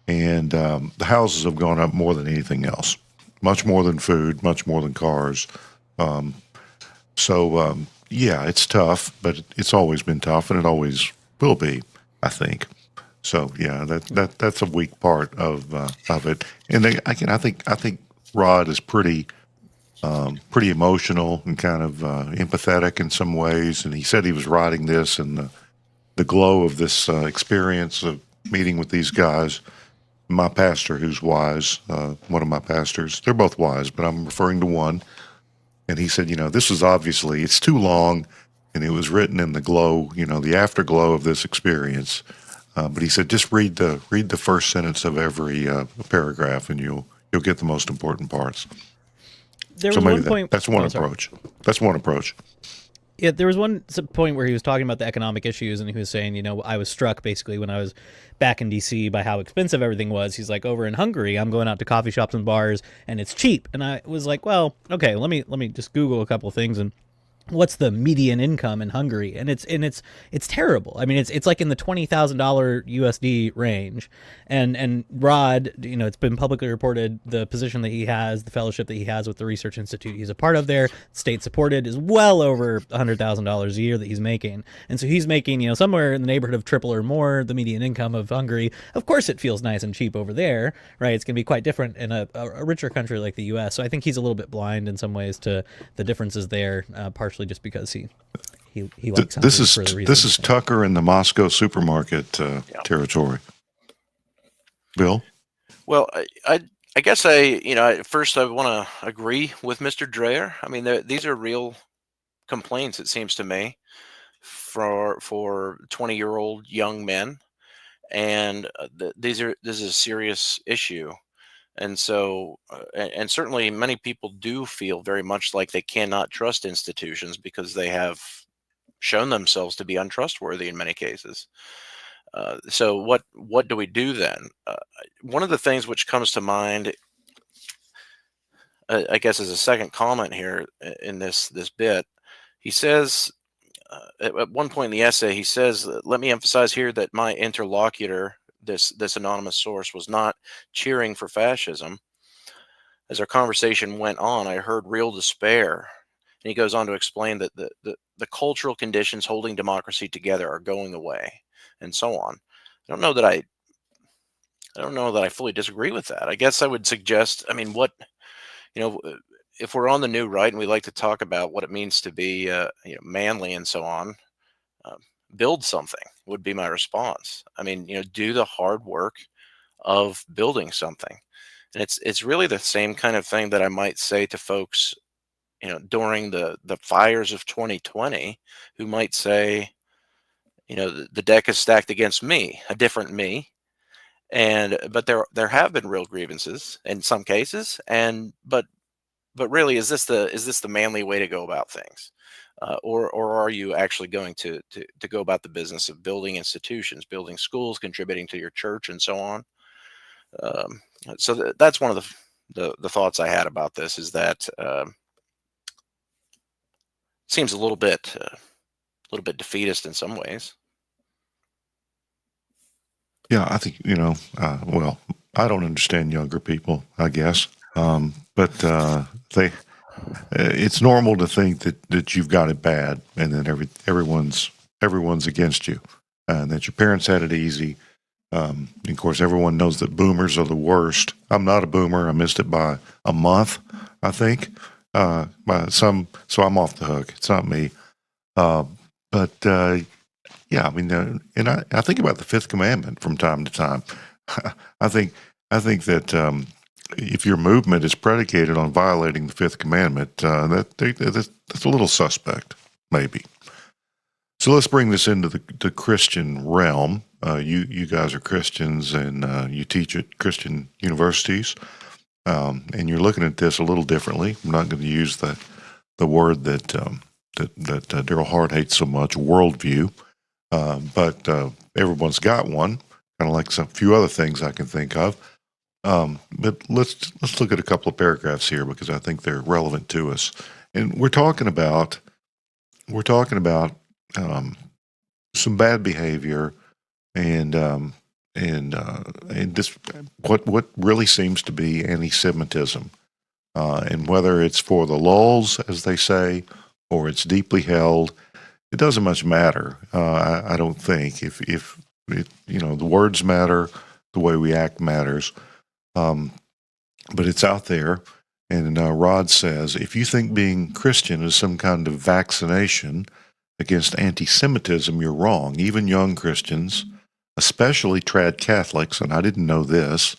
and the houses have gone up more than anything else, much more than food, much more than cars. So yeah, it's tough, but it's always been tough, and it always will be, I think. So yeah, that's a weak part of it. And I think Rod is pretty emotional and kind of empathetic in some ways. And he said he was writing this in the glow of this experience of meeting with these guys. My pastor, who's wise, one of my pastors, they're both wise, but I'm referring to one. And he said, this is obviously, it's too long, and it was written in the glow, the afterglow of this experience. But he said, just read the first sentence of every paragraph, and you'll get the most important parts. There So was maybe one point. that's one Oh, sorry. approach. That's one approach. Yeah, there was one point where he was talking about the economic issues, and he was saying, I was struck basically when I was back in DC by how expensive everything was. He's like, over in Hungary, I'm going out to coffee shops and bars, and it's cheap. And I was like, well, okay, let me just Google a couple things and what's the median income in Hungary, and it's terrible. I mean, it's like in the $20,000 USD range, and Rod, it's been publicly reported the position that he has, the fellowship that he has with the research institute he's a part of there, state supported, is well over $100,000 a year that he's making, and so he's making somewhere in the neighborhood of triple or more the median income of Hungary. Of course, it feels nice and cheap over there, right? It's going to be quite different in a richer country like the U.S. So I think he's a little bit blind in some ways to the differences there, partially just because he likes This Hungary is for the reasons. this is Tucker in the Moscow supermarket territory. Bill, Well, I guess at first I want to agree with Mr. Dreyer. I mean, these are real complaints, it seems to me, for 20-year-old young men, and this is a serious issue. And so, and certainly many people do feel very much like they cannot trust institutions because they have shown themselves to be untrustworthy in many cases. So what do we do then? One of the things which comes to mind, I guess, as a second comment here in this bit, he says at one point in the essay, he says, "Let me emphasize here that my interlocutor, this anonymous source, was not cheering for fascism. As our conversation went on, I heard real despair." And he goes on to explain that the cultural conditions holding democracy together are going away, and so on. I don't know that I fully disagree with that. I guess I would suggest, I mean, you know, uh, if we're on the new right and we like to talk about what it means to be, manly and so on, uh, build something would be my response. I mean, do the hard work of building something. And it's really the same kind of thing that I might say to folks, during the fires of 2020, who might say, the deck is stacked against me, a different me. But there have been real grievances in some cases, but really, is this the manly way to go about things, or are you actually going to go about the business of building institutions, building schools, contributing to your church, and so on? So that's one of the thoughts I had about this, is that seems a little bit defeatist in some ways. yeah, I think well, I don't understand younger people, I guess, but they. It's normal to think that you've got it bad, and that everyone's against you, and that your parents had it easy. Of course, everyone knows that boomers are the worst. I'm not a boomer. I missed it by a month, I think. So I'm off the hook. It's not me. But yeah, I mean, and I think about the Fifth Commandment from time to time. I think that if your movement is predicated on violating the Fifth Commandment, that's a little suspect, maybe. So let's bring this into the Christian realm. You guys are Christians, and you teach at Christian universities, and you're looking at this a little differently. I'm not going to use the word that Daryl Hart hates so much, worldview, but everyone's got one, kind of like a few other things I can think of. But let's look at a couple of paragraphs here because I think they're relevant to us, and we're talking about some bad behavior and this what really seems to be anti-Semitism, and whether it's for the lulz, as they say, or it's deeply held, it doesn't much matter. I don't think if it, the words matter, the way we act matters. Um, but it's out there. And Rod says, if you think being Christian is some kind of vaccination against anti Semitism, you're wrong. Even young Christians, especially trad Catholics, and I didn't know this,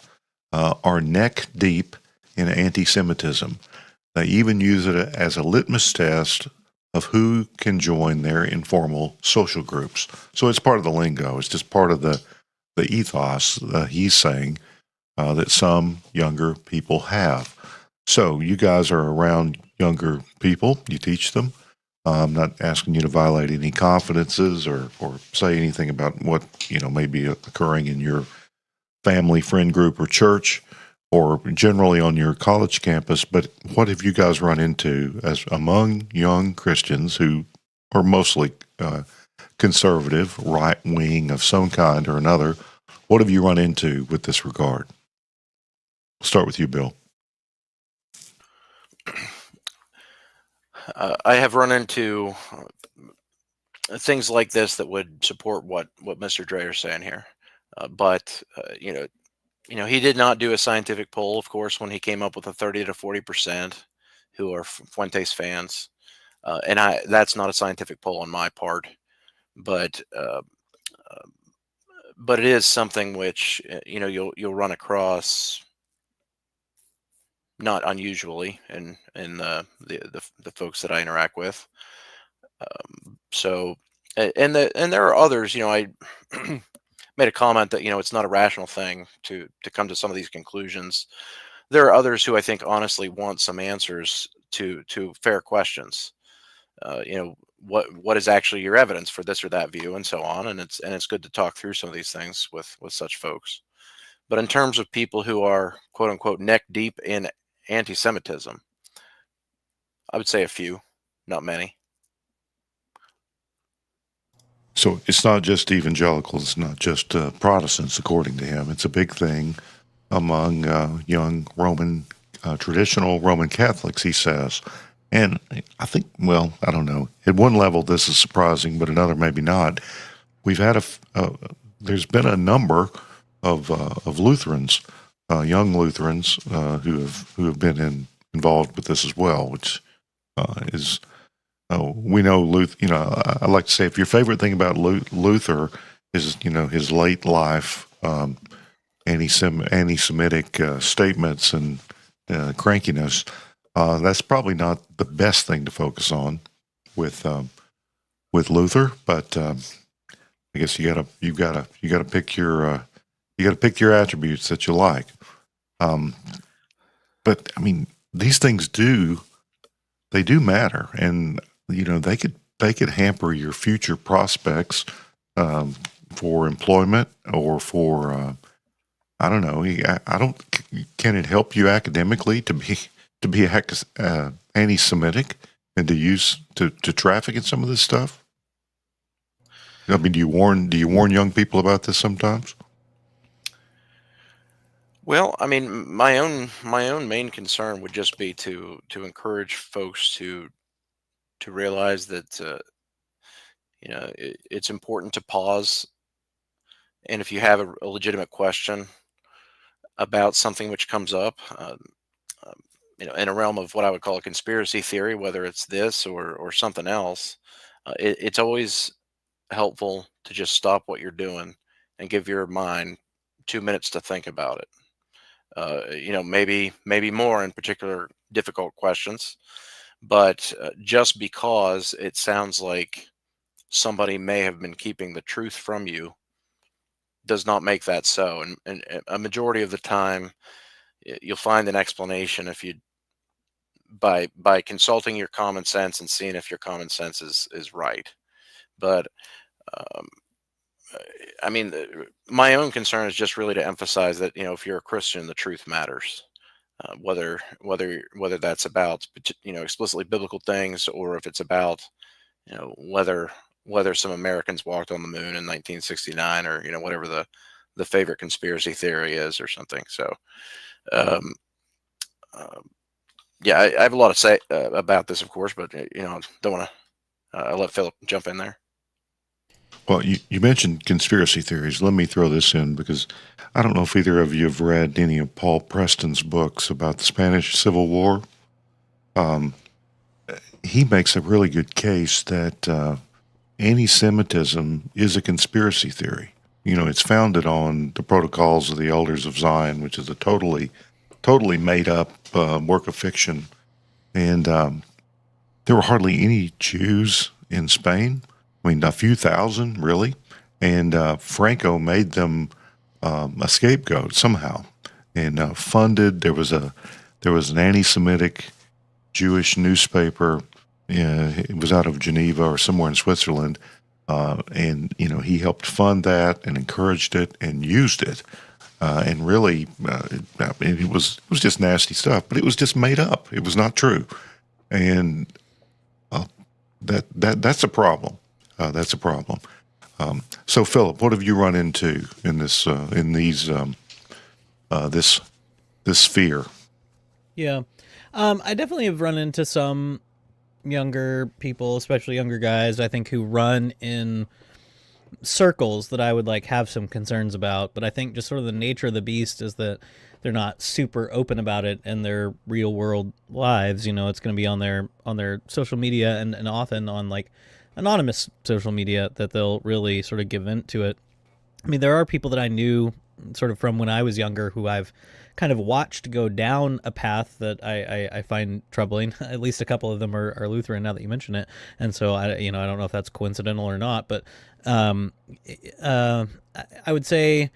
are neck deep in anti Semitism. They even use it as a litmus test of who can join their informal social groups. So it's part of the lingo. It's just part of the ethos, he's saying, that some younger people have. So you guys are around younger people. You teach them. I'm not asking you to violate any confidences or say anything about what may be occurring in your family, friend group, or church, or generally on your college campus. But what have you guys run into as among young Christians who are mostly conservative, right wing of some kind or another? What have you run into with this regard? We'll start with you, Bill. I have run into things like this that would support what Mr. Dreyer is saying here, but he did not do a scientific poll, of course, when he came up with a 30 to 40% who are Fuentes fans, and that's not a scientific poll on my part, but it is something which you'll run across, not unusually, in the folks that I interact with. So, and there are others. I made a comment that it's not a rational thing to come to some of these conclusions. There are others who I think honestly want some answers to fair questions. What is actually your evidence for this or that view, and so on. And it's good to talk through some of these things with such folks. But in terms of people who are quote unquote neck deep in anti-Semitism, I would say a few, not many. So it's not just evangelicals, it's not just Protestants, according to him. It's a big thing among young Roman, traditional Roman Catholics, he says. And I think, well, I don't know. At one level, this is surprising, but another, maybe not. We've had there's been a number of Lutherans, young Lutherans, who have been involved with this as well, which is we know Luther. I like to say, if your favorite thing about Luther is his late life anti-Semitic statements and crankiness, that's probably not the best thing to focus on with Luther. But I guess you gotta pick your attributes that you like. But I mean, these things do matter, and they could hamper your future prospects for employment or for I don't know. I don't. Can it help you academically to be anti-Semitic and to traffic in some of this stuff? I mean, do you warn young people about this sometimes? Well, I mean, my own main concern would just be to encourage folks to realize that it's important to pause, and if you have a legitimate question about something which comes up, in a realm of what I would call a conspiracy theory, whether it's this or something else, it's always helpful to just stop what you're doing and give your mind 2 minutes to think about it. Maybe more in particular difficult questions, but just because it sounds like somebody may have been keeping the truth from you does not make that so. And a majority of the time, you'll find an explanation if you by consulting your common sense and seeing if your common sense is right. But um, I mean, my own concern is just really to emphasize that if you're a Christian, the truth matters. Whether that's about explicitly biblical things, or if it's about whether some Americans walked on the moon in 1969, or whatever the favorite conspiracy theory is or something. So um, um, yeah, I have a lot to say about this, of course, but don't want to. I'll let Philip jump in there. Well, you mentioned conspiracy theories. Let me throw this in because I don't know if either of you have read any of Paul Preston's books about the Spanish Civil War. Um, he makes a really good case that anti-Semitism is a conspiracy theory. It's founded on the Protocols of the Elders of Zion, which is a totally made up work of fiction. And there were hardly any Jews in Spain. I mean, a few thousand, really. And Franco made them a scapegoat somehow, and funded. There was an anti-Semitic Jewish newspaper. It was out of Geneva or somewhere in Switzerland, and he helped fund that and encouraged it and used it. And really, it was just nasty stuff, but it was just made up. It was not true, and that's a problem. That's a problem. So, Philip, what have you run into in this this sphere? Yeah. I definitely have run into some younger people, especially younger guys, I think, who run in circles that I would like have some concerns about. But I think just sort of the nature of the beast is that they're not super open about it in their real world lives. It's going to be on their social media and often on like anonymous social media that they'll really sort of give in to it. I mean, there are people that I knew sort of from when I was younger who I've kind of watched go down a path that I find troubling. At least a couple of them are Lutheran now that you mention it. And so I don't know if that's coincidental or not, but I would say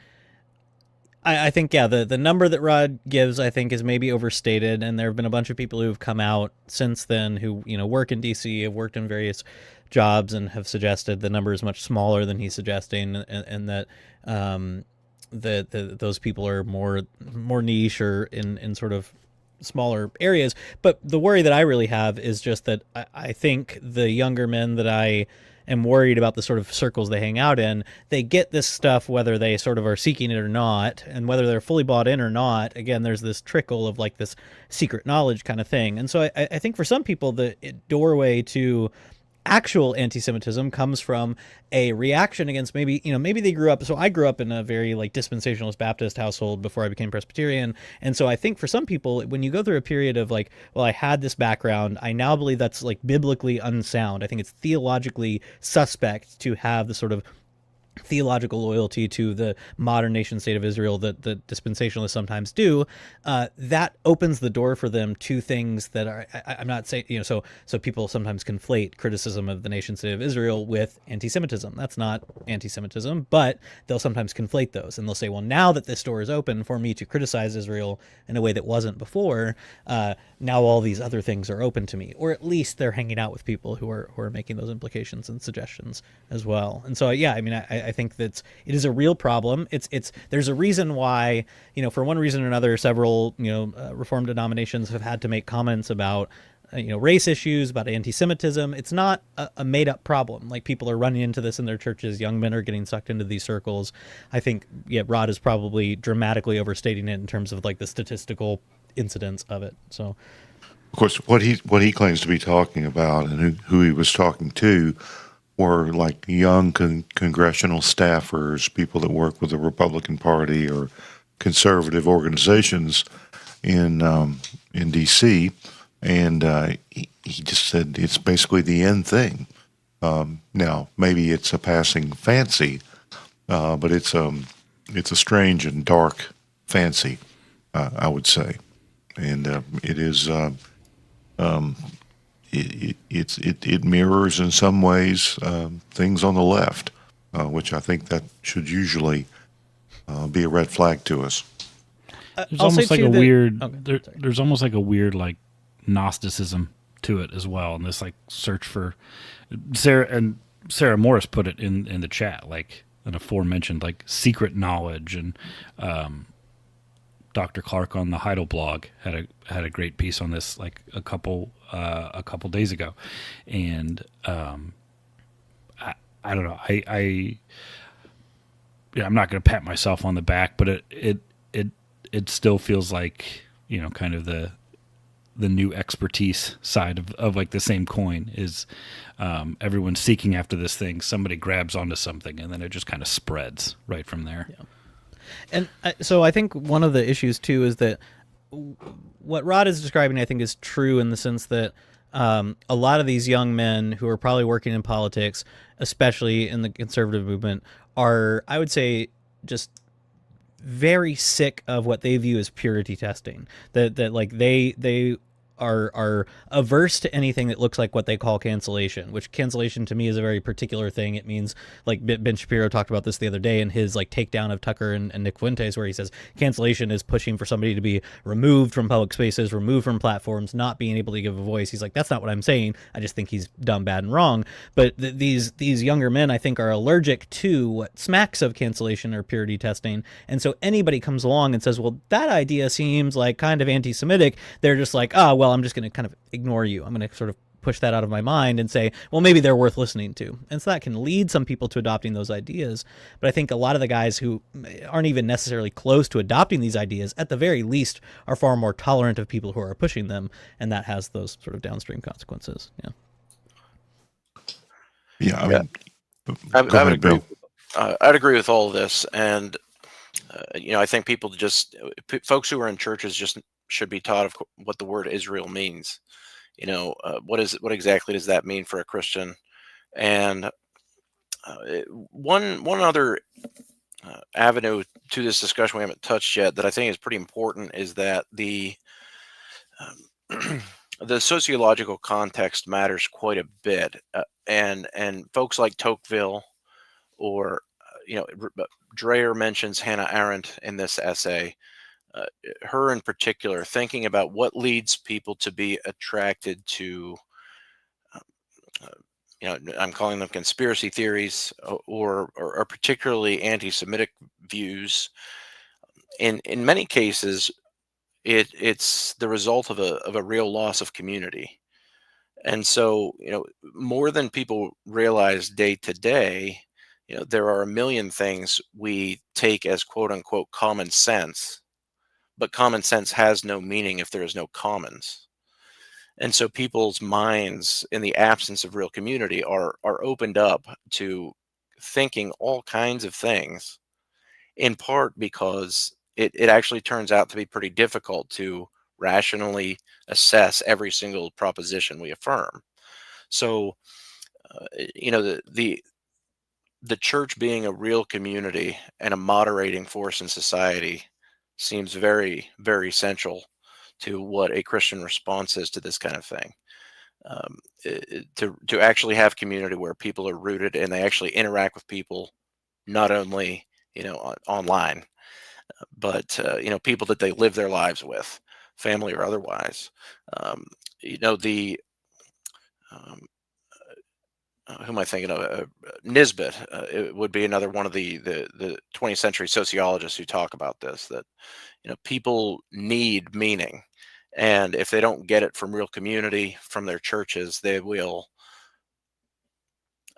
I think, yeah, the number that Rod gives, I think, is maybe overstated. And there have been a bunch of people who have come out since then who, work in DC, have worked in various jobs and have suggested the number is much smaller than he's suggesting, and that those people are more niche or in sort of smaller areas. But the worry that I really have is just that I think the younger men that I am worried about, the sort of circles they hang out in, they get this stuff whether they sort of are seeking it or not, and whether they're fully bought in or not. Again, there's this trickle of like this secret knowledge kind of thing. And so I think for some people the doorway to actual anti-Semitism comes from a reaction against maybe they grew up. So I grew up in a very like dispensationalist Baptist household before I became Presbyterian. And so I think for some people, when you go through a period of like, well, I had this background, I now believe that's like biblically unsound. I think it's theologically suspect to have the sort of theological loyalty to the modern nation state of Israel that the dispensationalists sometimes do, that opens the door for them to things that are, I'm not saying, so people sometimes conflate criticism of the nation state of Israel with anti-Semitism. That's not anti-Semitism, but they'll sometimes conflate those. And they'll say, well, now that this door is open for me to criticize Israel in a way that wasn't before, now all these other things are open to me, or at least they're hanging out with people who are making those implications and suggestions as well. And so, yeah, I mean, I think that it is a real problem. There's a reason why, for one reason or another, several, Reformed denominations have had to make comments about, race issues, about anti-Semitism. It's not a made up problem. Like, people are running into this in their churches. Young men are getting sucked into these circles. I think, Rod is probably dramatically overstating it in terms of like the statistical incidence of it. So, of course, what he claims to be talking about and who he was talking to were like young congressional staffers, people that work with the Republican Party or conservative organizations in D.C., and he just said it's basically the end thing. Now, maybe it's a passing fancy, but it's a strange and dark fancy, I would say, and it is. It mirrors in some ways things on the left, which I think that should usually be a red flag to us. There's almost like a weird. There's almost like a weird like Gnosticism to it as well, and this like search for Sarah Morris put it in the chat, like an aforementioned like secret knowledge, and Dr. Clark on the Heidel blog had a great piece on this like a couple days ago, and I don't know, I'm not going to pat myself on the back, but it still feels like kind of the new expertise side of like the same coin is everyone's seeking after this thing. Somebody grabs onto something, and then it just kind of spreads right from there. Yeah. And so I think one of the issues too is that what Rod is describing, I think, is true in the sense that a lot of these young men who are probably working in politics, especially in the conservative movement, are, I would say, just very sick of what they view as purity testing. That like they are averse to anything that looks like what they call cancellation, which cancellation to me is a very particular thing. It means, like Ben Shapiro talked about this the other day in his like takedown of Tucker and Nick Fuentes, where he says cancellation is pushing for somebody to be removed from public spaces, removed from platforms, not being able to give a voice. He's like, that's not what I'm saying. I just think he's dumb, bad, and wrong. But these younger men, I think, are allergic to what smacks of cancellation or purity testing. And so anybody comes along and says, well, that idea seems like kind of anti-Semitic, they're just like, oh, well, I'm just going to kind of ignore you. I'm going to sort of push that out of my mind and say, well, maybe they're worth listening to. And so that can lead some people to adopting those ideas. But I think a lot of the guys who aren't even necessarily close to adopting these ideas, at the very least, are far more tolerant of people who are pushing them. And that has those sort of downstream consequences. Yeah. Yeah. I mean, I go would ahead, agree. Bill. I'd agree with all of this, and I think people folks who are in churches just should be taught of what the word Israel means. What exactly does that mean for a Christian? And one other avenue to this discussion we haven't touched yet that I think is pretty important is that the the sociological context matters quite a bit, and folks like Tocqueville or Dreyer mentions Hannah Arendt in this essay. Her in particular, thinking about what leads people to be attracted to, I'm calling them conspiracy theories or particularly anti-Semitic views. In many cases, it's the result of a real loss of community. And so, more than people realize day to day, there are a million things we take as quote unquote common sense, but common sense has no meaning if there is no commons. And so people's minds in the absence of real community are opened up to thinking all kinds of things, in part because it actually turns out to be pretty difficult to rationally assess every single proposition we affirm. So, the church being a real community and a moderating force in society seems very, very essential to what a Christian response is to this kind of thing. To actually have community where people are rooted and they actually interact with people, not only online, but people that they live their lives with, family or otherwise. The who am I thinking of? Nisbet it would be another one of the 20th century sociologists who talk about this. That people need meaning, and if they don't get it from real community, from their churches, they will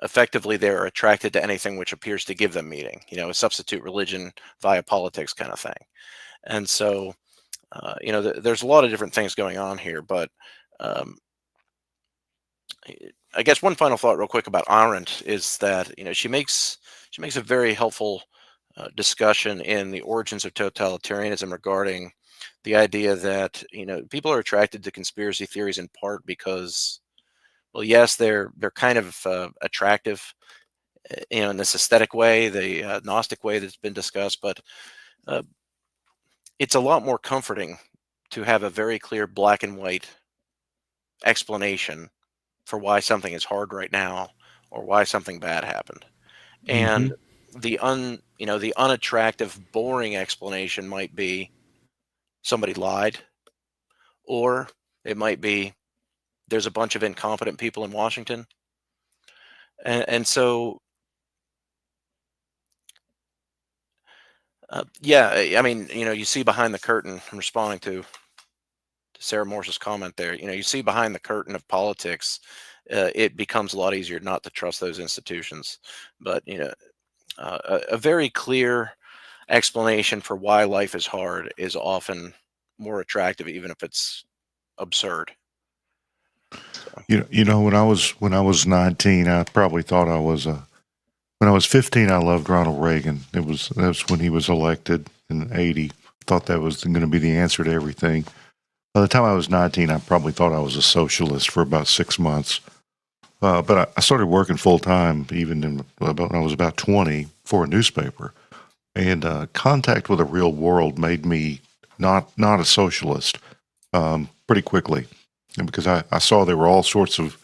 effectively they're attracted to anything which appears to give them meaning. A substitute religion via politics kind of thing. And so, there's a lot of different things going on here, but um, I guess one final thought, real quick, about Arendt is that she makes a very helpful discussion in The Origins of Totalitarianism regarding the idea that people are attracted to conspiracy theories in part because, well, yes, they're kind of attractive, in this aesthetic way, the Gnostic way that's been discussed, but uh, it's a lot more comforting to have a very clear black and white explanation for why something is hard right now or why something bad happened. Mm-hmm. And the unattractive, boring explanation might be somebody lied, or it might be there's a bunch of incompetent people in Washington. And so, yeah, I mean, you see behind the curtain, I'm responding to Sarah Morse's comment there, you see behind the curtain of politics, it becomes a lot easier not to trust those institutions. But, a very clear explanation for why life is hard is often more attractive, even if it's absurd. You know, when I was 19, I probably thought I was a. When I was 15, I loved Ronald Reagan. That's when he was elected in '80. Thought that was going to be the answer to everything. By the time I was 19, I probably thought I was a socialist for about 6 months. But I started working full time when I was about 20 for a newspaper, and contact with the real world made me not a socialist pretty quickly, and because I saw there were all sorts of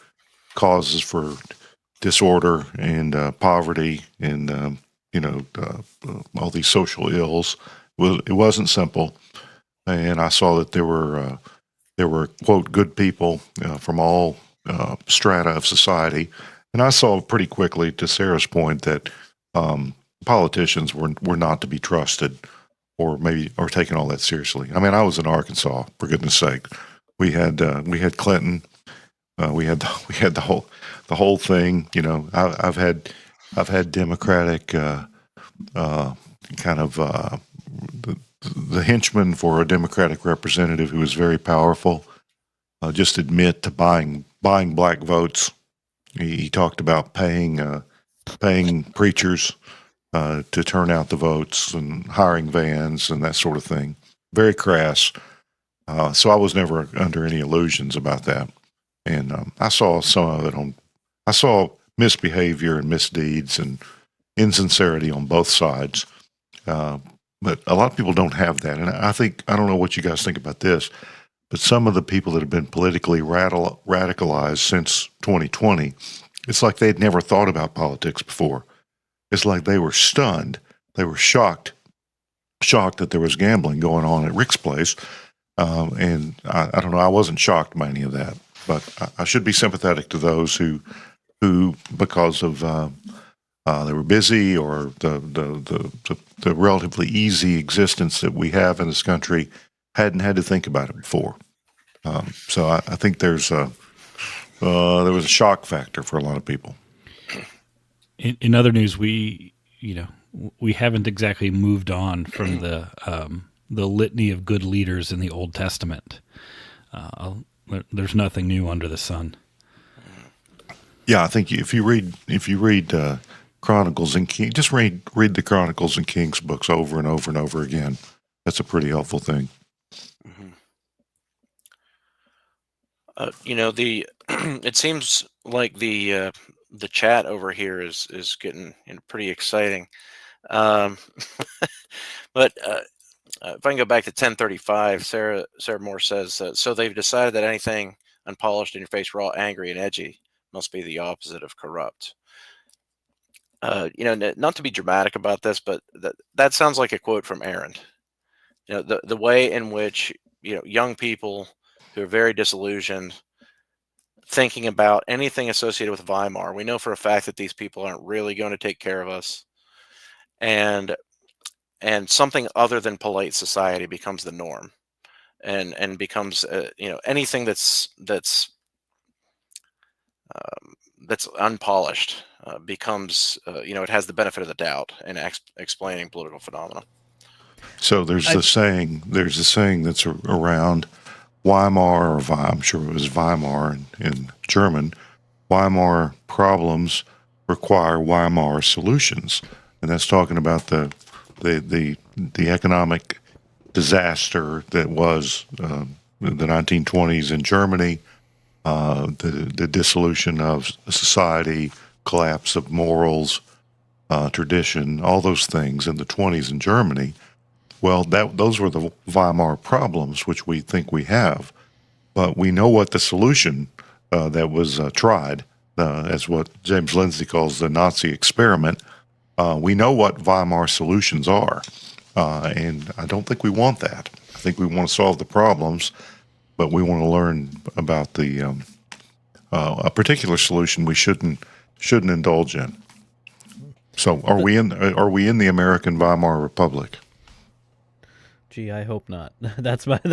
causes for disorder and poverty and all these social ills. It wasn't simple, and I saw that there were quote good people from all strata of society, and I saw pretty quickly, to Sarah's point, that politicians were not to be trusted or taken all that seriously. I mean, I was in Arkansas, for goodness sake. We had Clinton. We had the whole thing. You know, I've had Democratic kind of the henchman for a Democratic representative who was very powerful just admit to buying black votes. He talked about paying preachers to turn out the votes and hiring vans and that sort of thing. Very crass. So I was never under any illusions about that. And I saw some of it I saw misbehavior and misdeeds and insincerity on both sides. But a lot of people don't have that. And I don't know what you guys think about this, but some of the people that have been politically radicalized since 2020, it's like they'd never thought about politics before. It's like they were stunned. They were shocked that there was gambling going on at Rick's place. And I don't know, I wasn't shocked by any of that. But I should be sympathetic to those who because of they were busy or the relatively easy existence that we have in this country hadn't had to think about it before. So I think there was a shock factor for a lot of people. In other news, we haven't exactly moved on from the litany of good leaders in the Old Testament. There's nothing new under the sun. Yeah, I think if you read Chronicles and Kings, just read the Chronicles and Kings books over and over and over again. That's a pretty helpful thing. It seems like the chat over here is getting pretty exciting. But if I can go back to 1035, Sarah Moore says, so they've decided that anything unpolished in your face, raw, angry, and edgy must be the opposite of corrupt. Not to be dramatic about this, but that sounds like a quote from Arendt. The way in which young people who are very disillusioned, thinking about anything associated with Weimar, we know for a fact that these people aren't really going to take care of us, and something other than polite society becomes the norm, and becomes anything that's unpolished becomes it has the benefit of the doubt in explaining political phenomena. So there's a saying that's around Weimar, or I'm sure it was Weimar in German. Weimar problems require Weimar solutions, and that's talking about the economic disaster that was the 1920s in Germany, the dissolution of society, collapse of morals, tradition, all those things in the 20s in Germany. Well, those were the Weimar problems, which we think we have. But we know what the solution that was tried, as what James Lindsay calls the Nazi experiment. We know what Weimar solutions are, and I don't think we want that. I think we want to solve the problems, but we want to learn about the a particular solution we shouldn't indulge in. So, are we in the American Weimar Republic? Gee, I hope not. That's my I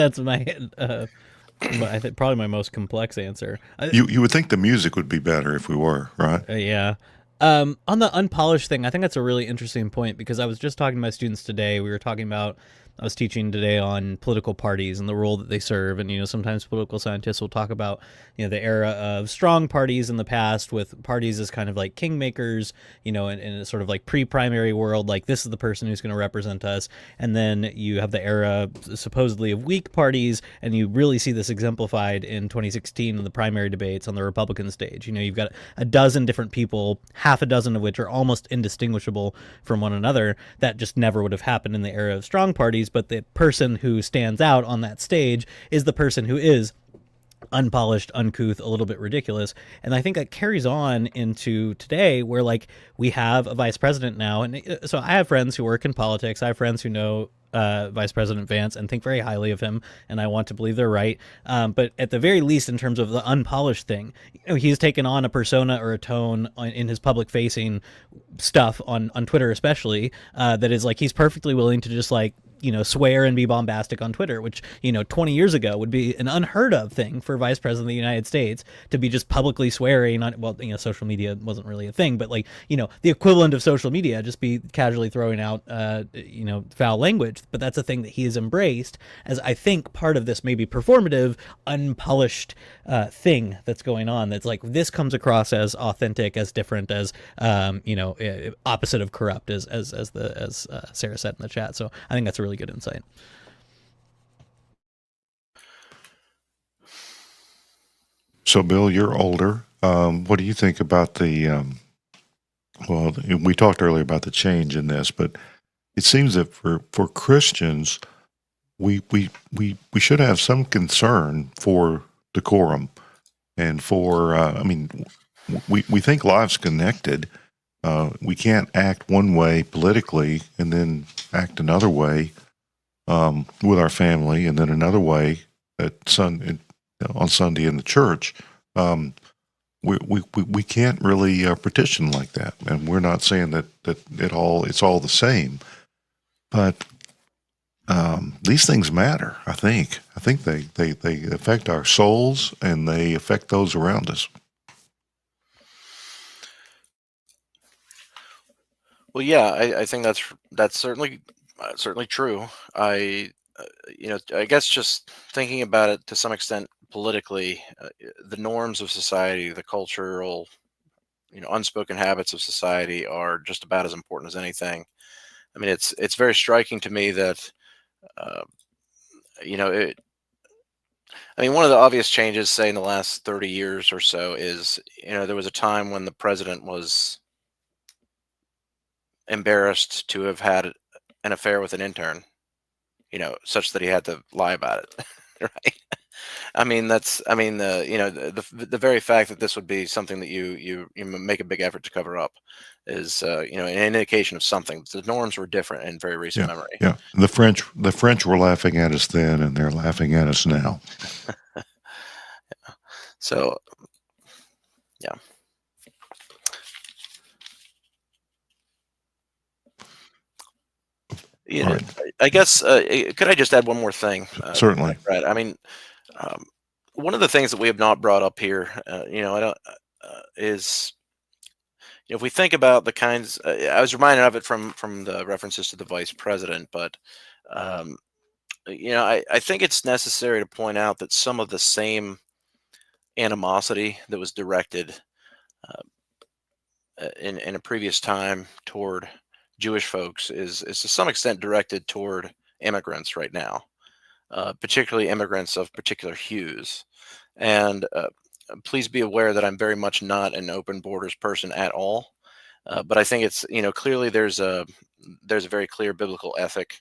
think probably my most complex answer. You would think the music would be better if we were, right? Yeah. On the unpolished thing, I think that's a really interesting point, because I was just talking to my students today. We were talking about I was teaching today on political parties and the role that they serve, and sometimes political scientists will talk about the era of strong parties in the past, with parties as kind of like kingmakers, in a sort of like pre-primary world, like this is the person who's going to represent us, and then you have the era supposedly of weak parties, and you really see this exemplified in 2016 in the primary debates on the Republican stage. You've got a dozen different people, half a dozen of which are almost indistinguishable from one another. That just never would have happened in the era of strong parties, but the person who stands out on that stage is the person who is unpolished, uncouth, a little bit ridiculous. And I think that carries on into today, where like we have a vice president now. And so I have friends who work in politics. I have friends who know Vice President Vance and think very highly of him, and I want to believe they're right. But at the very least, in terms of the unpolished thing, he's taken on a persona or a tone in his public-facing stuff on Twitter, especially, that is like he's perfectly willing to just like swear and be bombastic on Twitter, which 20 years ago would be an unheard of thing for Vice President of the United States to be just publicly swearing on. Well, social media wasn't really a thing, but like the equivalent of social media, just be casually throwing out foul language. But that's a thing that he has embraced as, I think, part of this maybe performative, unpolished thing that's going on. That's like this comes across as authentic, as different, as opposite of corrupt, as Sarah said in the chat. So I think that's a really good insight. So, Bill, you're older. What do you think about the? Well, we talked earlier about the change in this, but it seems that for Christians, we should have some concern for decorum and for. We think life's connected. We can't act one way politically and then act another way with our family, and then another way on Sunday in the church. We can't really petition like that, and we're not saying that it's all the same, but these things matter. I think they affect our souls, and they affect those around us. Well, yeah, I think that's certainly true. I guess just thinking about it to some extent politically, the norms of society, the cultural, unspoken habits of society are just about as important as anything. I mean, it's very striking to me that, one of the obvious changes, say in the last 30 years or so, is there was a time when the president was embarrassed to have had an affair with an intern, such that he had to lie about it, right? The very fact that this would be something that you make a big effort to cover up is an indication of something. The norms were different in very recent memory. Yeah, the French were laughing at us then, and they're laughing at us now. Yeah. So, yeah. Right. I guess could I just add one more thing? Certainly. Right. One of the things that we have not brought up here, is if we think about the kinds. I was reminded of it from the references to the vice president, but I think it's necessary to point out that some of the same animosity that was directed in a previous time toward Jewish folks is to some extent directed toward immigrants right now, particularly immigrants of particular hues. And please be aware that I'm very much not an open borders person at all. But I think it's clearly there's a very clear biblical ethic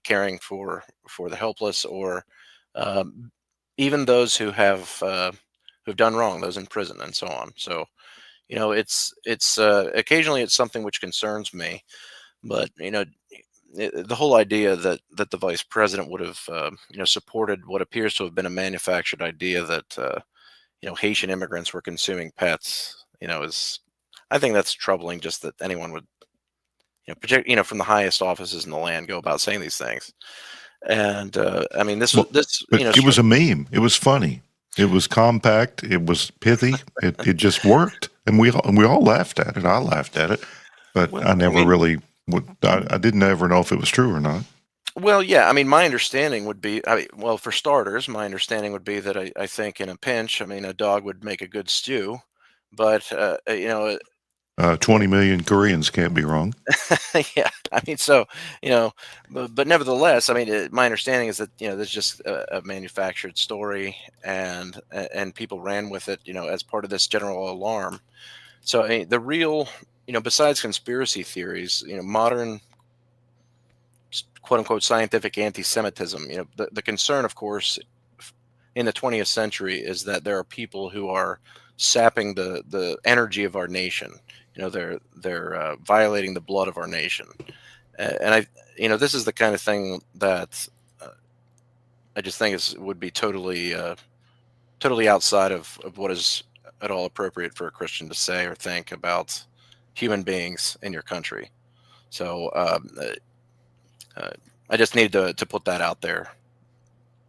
caring for the helpless, or even those who have who've done wrong, those in prison and so on. So it's occasionally it's something which concerns me. But the whole idea that the vice president would have supported what appears to have been a manufactured idea that Haitian immigrants were consuming pets, is, I think that's troubling. Just that anyone would from the highest offices in the land go about saying these things. And it was a meme. It was funny. It was compact. It was pithy. It just worked, and we all laughed at it. I laughed at it, but I never really. I didn't ever know if it was true or not. Well, yeah, I mean, my understanding would be, well, for starters, my understanding would be that I think in a pinch, I mean, a dog would make a good stew, but 20 million Koreans can't be wrong. yeah, I mean, so but nevertheless, I mean, my understanding is that there's just a manufactured story, and people ran with it, as part of this general alarm. So I mean, the real, besides conspiracy theories, modern quote unquote scientific anti-Semitism. The concern, of course, in the 20th century is that there are people who are sapping the energy of our nation. They're violating the blood of our nation, and this is the kind of thing that uh, I just think would be totally outside of what is at all appropriate for a Christian to say or think about human beings in your country. So uh, I just needed to put that out there.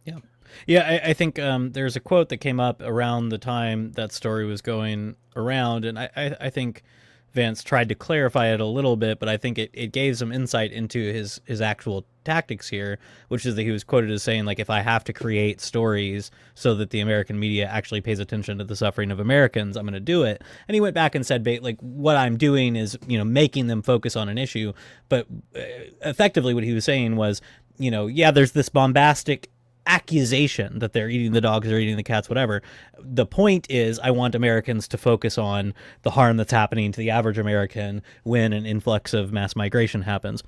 Yeah. Yeah, I think there's a quote that came up around the time that story was going around, and I think Vance tried to clarify it a little bit, but I think it gave some insight into his actual tactics here, which is that he was quoted as saying, like, if I have to create stories so that the American media actually pays attention to the suffering of Americans, I'm going to do it. And he went back and said, like, what I'm doing is, making them focus on an issue. But effectively what he was saying was, yeah, there's this bombastic accusation that they're eating the dogs or eating the cats, whatever. The point is, I want Americans to focus on the harm that's happening to the average American when an influx of mass migration happens.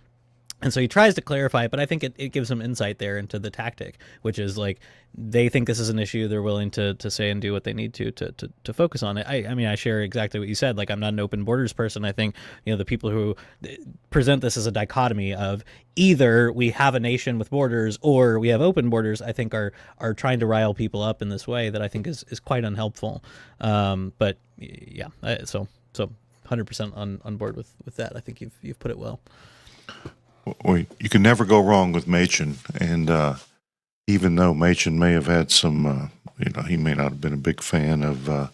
And so he tries to clarify it, but I think it gives some insight there into the tactic, which is like they think this is an issue. They're willing to say and do what they need to focus on it. I mean, I share exactly what you said. Like, I'm not an open borders person. I think, the people who present this as a dichotomy of either we have a nation with borders or we have open borders, I think are trying to rile people up in this way that I think is quite unhelpful. But yeah, so 100% on board with that. I think you've put it well. Well, you can never go wrong with Machen, and even though Machen may have had some, he may not have been a big fan of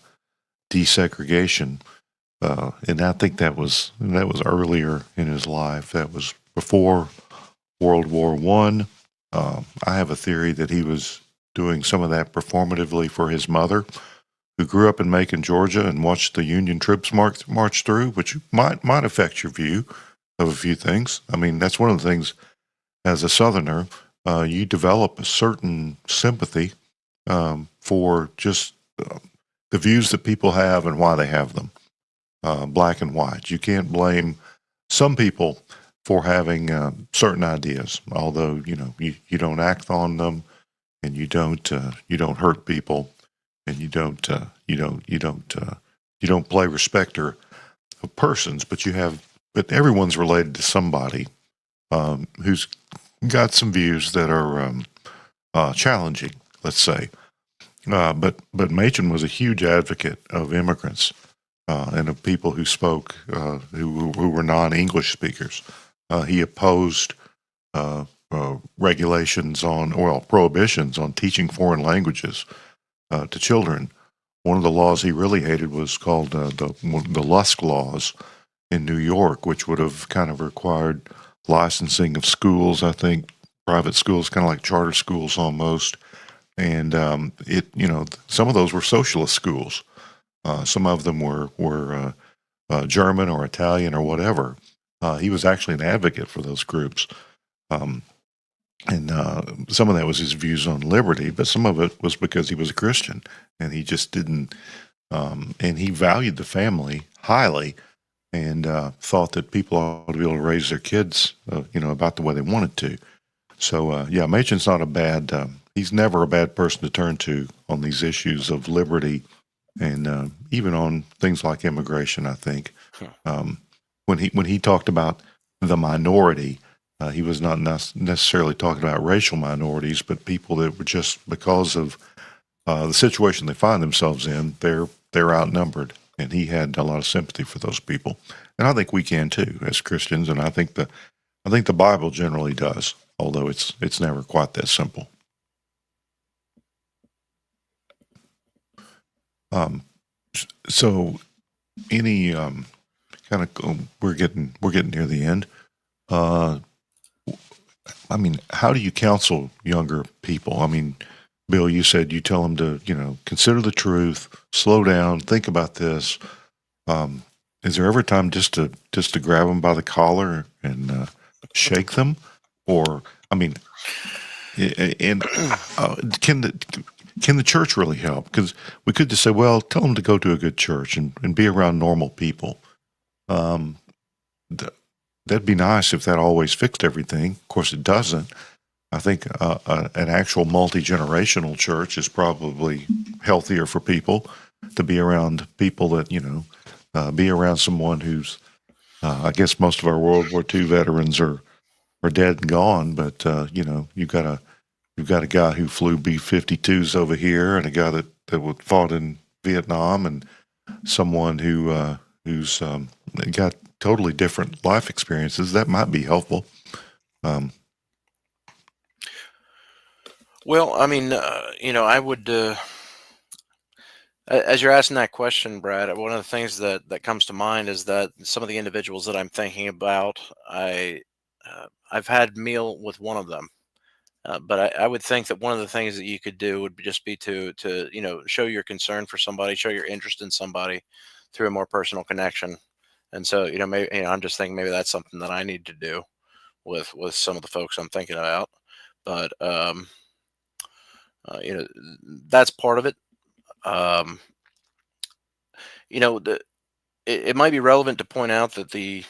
desegregation, and I think that was earlier in his life. That was before World War One. I have a theory that he was doing some of that performatively for his mother, who grew up in Macon, Georgia, and watched the Union troops march through, which might affect your view of a few things. I mean, that's one of the things as a Southerner, you develop a certain sympathy for just the views that people have and why they have them, black and white. You can't blame some people for having certain ideas, although you don't act on them, and you don't hurt people, and you don't play respecter of persons, but everyone's related to somebody who's got some views that are challenging, let's say. But Machen was a huge advocate of immigrants and of people who spoke who were non-English speakers. He opposed regulations prohibitions on teaching foreign languages to children. One of the laws he really hated was called the Lusk laws in New York, which would have kind of required licensing of schools. I think private schools, kind of like charter schools almost. And some of those were socialist schools. Some of them were German or Italian or whatever. He was actually an advocate for those groups. And some of that was his views on liberty, but some of it was because he was a Christian, and he just didn't. And he valued the family highly, and thought that people ought to be able to raise their kids, about the way they wanted to. So, Machen's not a bad. He's never a bad person to turn to on these issues of liberty, and even on things like immigration. I think when he talked about the minority, he was not necessarily talking about racial minorities, but people that were just because of the situation they find themselves in, they're outnumbered. And he had a lot of sympathy for those people, and I think we can too as Christians. And I think the Bible generally does, although it's never quite that simple. So, any kind of we're getting near the end. I mean, how do you counsel younger people? I mean, Bill, you said you tell them to, consider the truth, slow down, think about this. Um, is there ever time just to grab them by the collar and shake them, or I mean, and can the church really help? Because we could just say, well, tell them to go to a good church and be around normal people. Um, that'd be nice if that always fixed everything. Of course, it doesn't. I think an actual multi-generational church is probably healthier for people to be around people that, be around someone who's, I guess most of our World War II veterans are dead and gone, but, you've got a guy who flew B-52s over here and a guy that fought in Vietnam and someone who's got totally different life experiences. That might be helpful. Well, I mean, I would, as you're asking that question, Brad, one of the things that comes to mind is that some of the individuals that I'm thinking about, I've had meal with one of them. But I would think that one of the things that you could do would just be to show your concern for somebody, show your interest in somebody through a more personal connection. And so maybe I'm just thinking maybe that's something that I need to do with some of the folks I'm thinking about. But that's part of it. Um, it might be relevant to point out that the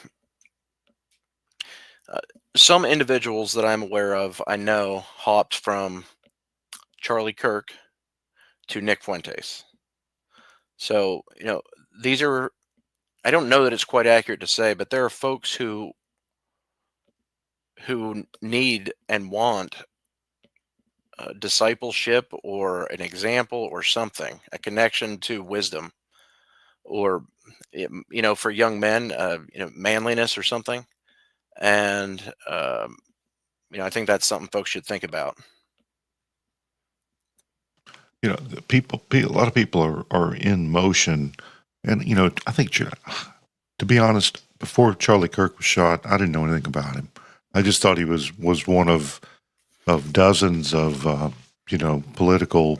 some individuals that I'm aware of, I know, hopped from Charlie Kirk to Nick Fuentes. So, these are, I don't know that it's quite accurate to say, but there are folks who need and want discipleship or an example or something, a connection to wisdom, or, for young men, manliness or something. And, I think that's something folks should think about. A lot of people are in motion, and I think, to be honest, before Charlie Kirk was shot, I didn't know anything about him. I just thought he was one of dozens of political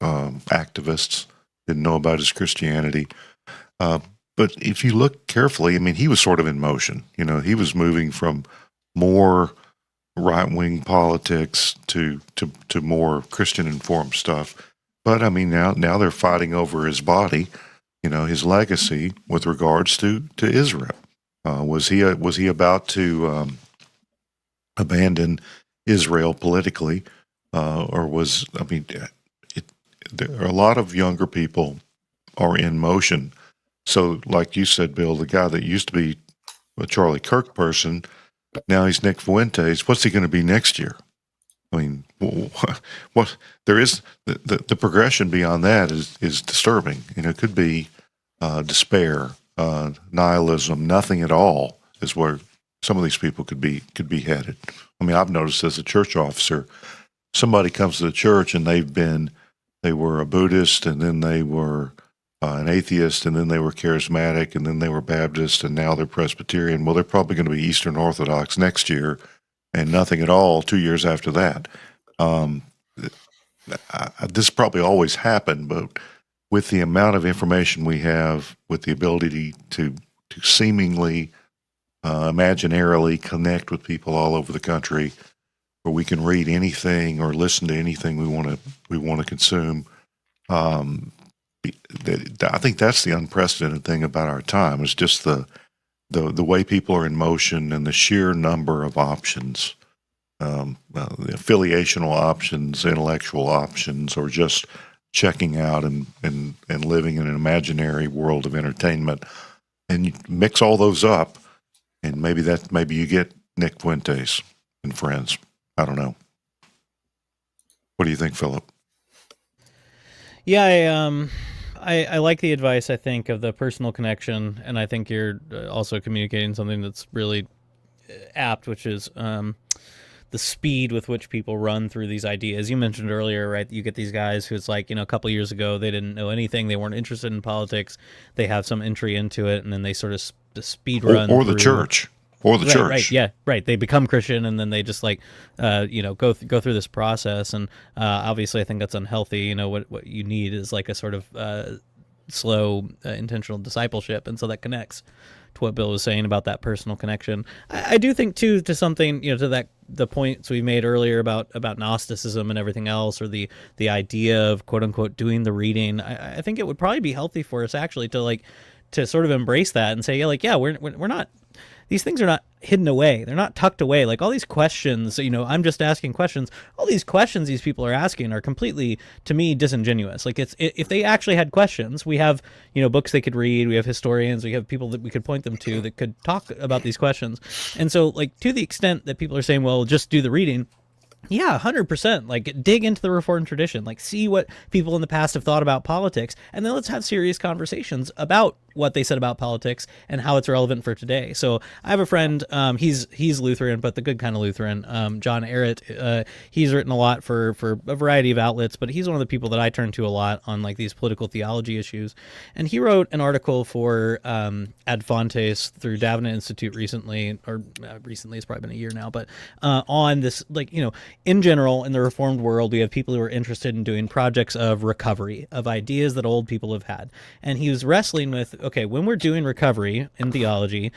activists. Didn't know about his Christianity, but if you look carefully, I mean, he was sort of in motion. He was moving from more right-wing politics to more Christian-informed stuff. But I mean, now they're fighting over his body, his legacy with regards to Israel. Was he about to abandon Israel politically, or was I mean, there are a lot of younger people are in motion. So, like you said, Bill, the guy that used to be a Charlie Kirk person, now he's Nick Fuentes. What's he going to be next year? I mean, what there is the progression beyond that is disturbing. It could be despair, nihilism, nothing at all is where some of these people could be headed. I mean, I've noticed as a church officer, somebody comes to the church and they were a Buddhist, and then they were an atheist, and then they were charismatic, and then they were Baptist, and now they're Presbyterian. Well, they're probably going to be Eastern Orthodox next year, and nothing at all 2 years after that. This probably always happened, but with the amount of information we have, with the ability to seemingly imaginarily connect with people all over the country, where we can read anything or listen to anything we want to consume. I think that's the unprecedented thing about our time. Is just the way people are in motion and the sheer number of options, the affiliational options, intellectual options, or just checking out and living in an imaginary world of entertainment. And you mix all those up, and maybe you get Nick Fuentes and friends. I don't know. What do you think, Philip? Yeah, I like the advice, I think, of the personal connection, and I think you're also communicating something that's really apt, which is the speed with which people run through these ideas. You mentioned earlier, right? You get these guys who it's like, a couple years ago, they didn't know anything. They weren't interested in politics. They have some entry into it, and then they sort of speed run or through. the church. or the church. Right, yeah, right. They become Christian, and then they just like, go through this process, and obviously, I think that's unhealthy. What you need is like a sort of slow, intentional discipleship, and so that connects to what Bill was saying about that personal connection. I do think too, to something, to that the points we made earlier about Gnosticism and everything else, or the idea of quote unquote doing the reading. I think it would probably be healthy for us actually to sort of embrace that and say, yeah, we're not. These things are not hidden away. They're not tucked away. Like all these questions, I'm just asking questions. All these questions these people are asking are completely, to me, disingenuous. Like if they actually had questions, we have, books they could read. We have historians. We have people that we could point them to that could talk about these questions. And so, like, to the extent that people are saying, well, just do the reading. Yeah, 100%. Like, dig into the Reformed tradition. Like, see what people in the past have thought about politics, and then let's have serious conversations about what they said about politics and how it's relevant for today. So I have a friend, he's Lutheran, but the good kind of Lutheran, John Arrett. He's written a lot for a variety of outlets, but he's one of the people that I turn to a lot on like these political theology issues. And he wrote an article for Ad Fontes through Davenant Institute recently, it's probably been a year now, but on this, like, in general, in the Reformed world, we have people who are interested in doing projects of recovery, of ideas that old people have had. And he was wrestling with, okay, when we're doing recovery in theology,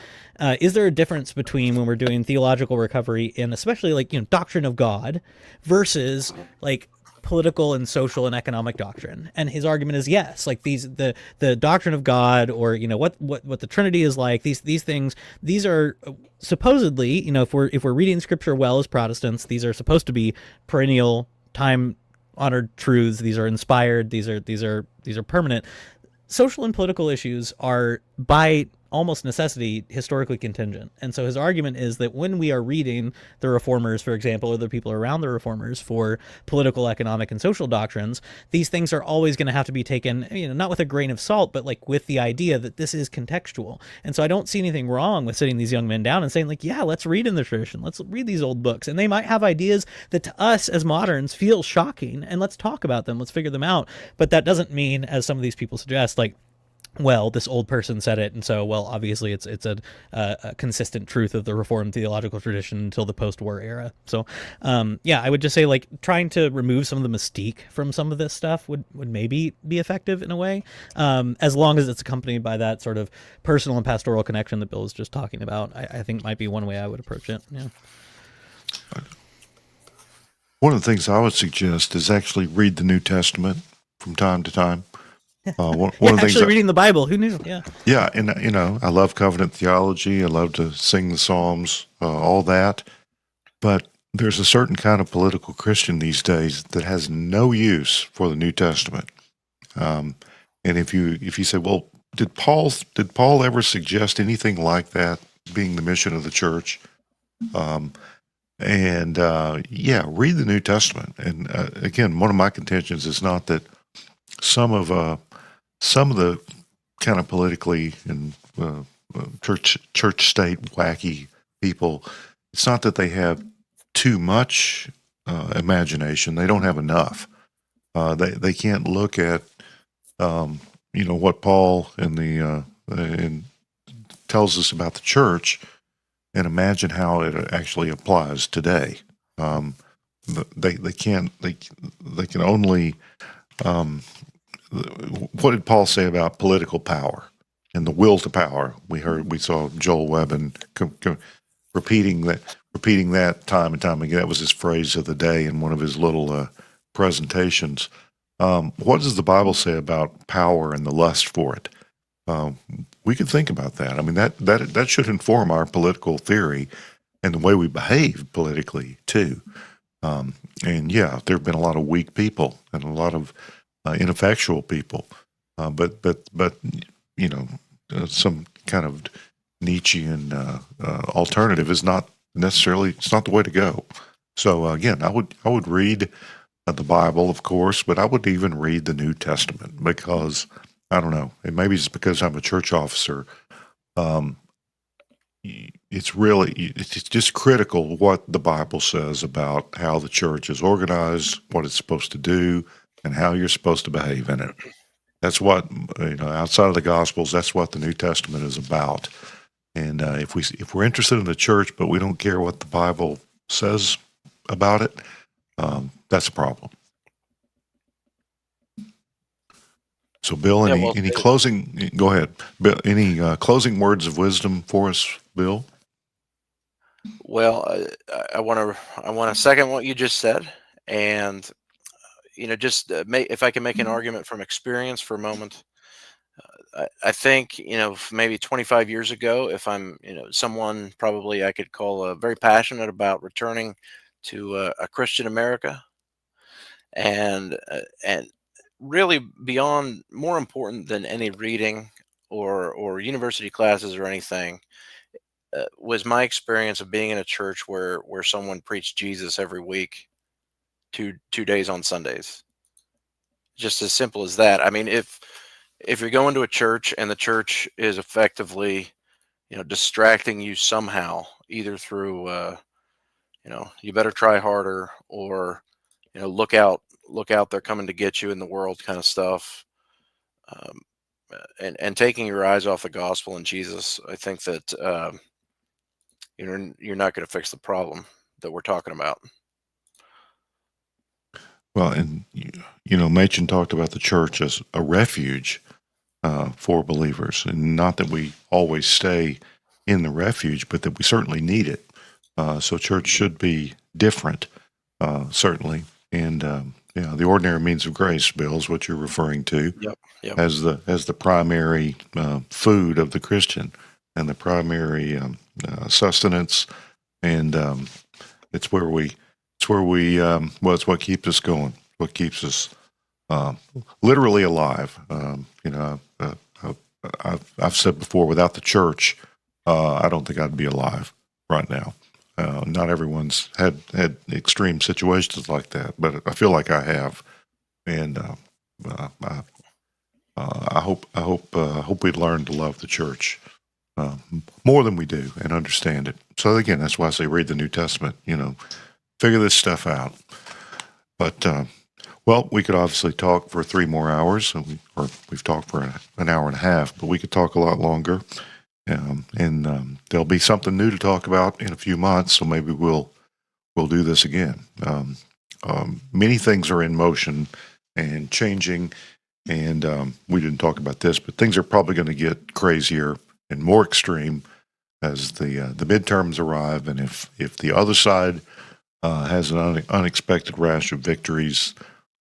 is there a difference between when we're doing theological recovery in especially like, doctrine of God versus like political and social and economic doctrine? And his argument is yes. Like the doctrine of God, or what the Trinity is like, these things, these are supposedly, if we're reading Scripture well as Protestants, these are supposed to be perennial, time honored truths. These are inspired. These are permanent. Social and political issues are, by almost necessity, historically contingent. And so his argument is that when we are reading the Reformers, for example, or the people around the Reformers for political, economic, and social doctrines, these things are always going to have to be taken, not with a grain of salt, but like with the idea that this is contextual. And so I don't see anything wrong with sitting these young men down and saying, like, yeah, let's read in the tradition. Let's read these old books. And they might have ideas that to us as moderns feel shocking, and let's talk about them. Let's figure them out. But that doesn't mean, as some of these people suggest, like, well, this old person said it, and so, well, obviously it's a consistent truth of the Reformed theological tradition until the post-war era. So, I would just say, like, trying to remove some of the mystique from some of this stuff would maybe be effective in a way, as long as it's accompanied by that sort of personal and pastoral connection that Bill was just talking about. I think might be one way I would approach it. Yeah. One of the things I would suggest is actually read the New Testament from time to time. One of the things actually reading the Bible, who knew? Yeah, and I love covenant theology. I love to sing the Psalms, all that. But there's a certain kind of political Christian these days that has no use for the New Testament. And if you say, well, did Paul ever suggest anything like that being the mission of the church? Read the New Testament. And again, one of my contentions is not that some of the kind of politically and church state wacky people, it's not that they have too much imagination. They don't have enough. They can't look at what Paul and tells us about the church and imagine how it actually applies today. They can't. They can only. What did Paul say about political power and the will to power? We saw Joel Webben repeating that time and time again. That was his phrase of the day in one of his little presentations. What does the Bible say about power and the lust for it? We could think about that. I mean, that should inform our political theory and the way we behave politically too. There have been a lot of weak people and a lot of ineffectual people, but some kind of Nietzschean alternative is not necessarily, it's not the way to go. So again, I would read the Bible, of course, but I would even read the New Testament because I don't know, and maybe it's because I'm a church officer. It's just critical what the Bible says about how the church is organized, what it's supposed to do, and how you're supposed to behave in it. That's what, outside of the Gospels, that's what the New Testament is about. And if we're interested in the church, but we don't care what the Bible says about it, that's a problem. So, Bill, any closing? Go ahead. Bill, any closing words of wisdom for us, Bill? Well, I want to second what you just said, and just if I can make an argument from experience for a moment. I think maybe 25 years ago, if I'm someone probably I could call very passionate about returning to a Christian America, and really beyond, more important than any reading or university classes or anything, was my experience of being in a church where someone preached Jesus every week, two days on Sundays. Just as simple as that. I mean, if you're going to a church and the church is effectively distracting you somehow, either through you better try harder, or look out, they're coming to get you in the world kind of stuff, um, and taking your eyes off the gospel and Jesus, I think that you're not going to fix the problem that we're talking about. Well, and Machen talked about the church as a refuge for believers, and not that we always stay in the refuge, but that we certainly need it. So church should be different, certainly. And the ordinary means of grace, Bill, is what you're referring to, Yep. as the primary food of the Christian and the primary sustenance, and it's what keeps us going, what keeps us literally alive. I've said before, without the church, I don't think I'd be alive right now. Not everyone's had extreme situations like that, but I feel like I have, and I hope we learn to love the church more than we do and understand it. So again, that's why I say read the New Testament. Figure this stuff out. But well, we could obviously talk for 3 more hours, or we've talked for an hour and a half, but we could talk a lot longer. And there'll be something new to talk about in a few months, so maybe we'll do this again. Many things are in motion and changing, and we didn't talk about this, but things are probably going to get crazier and more extreme as the midterms arrive, and if the other side has an unexpected rash of victories,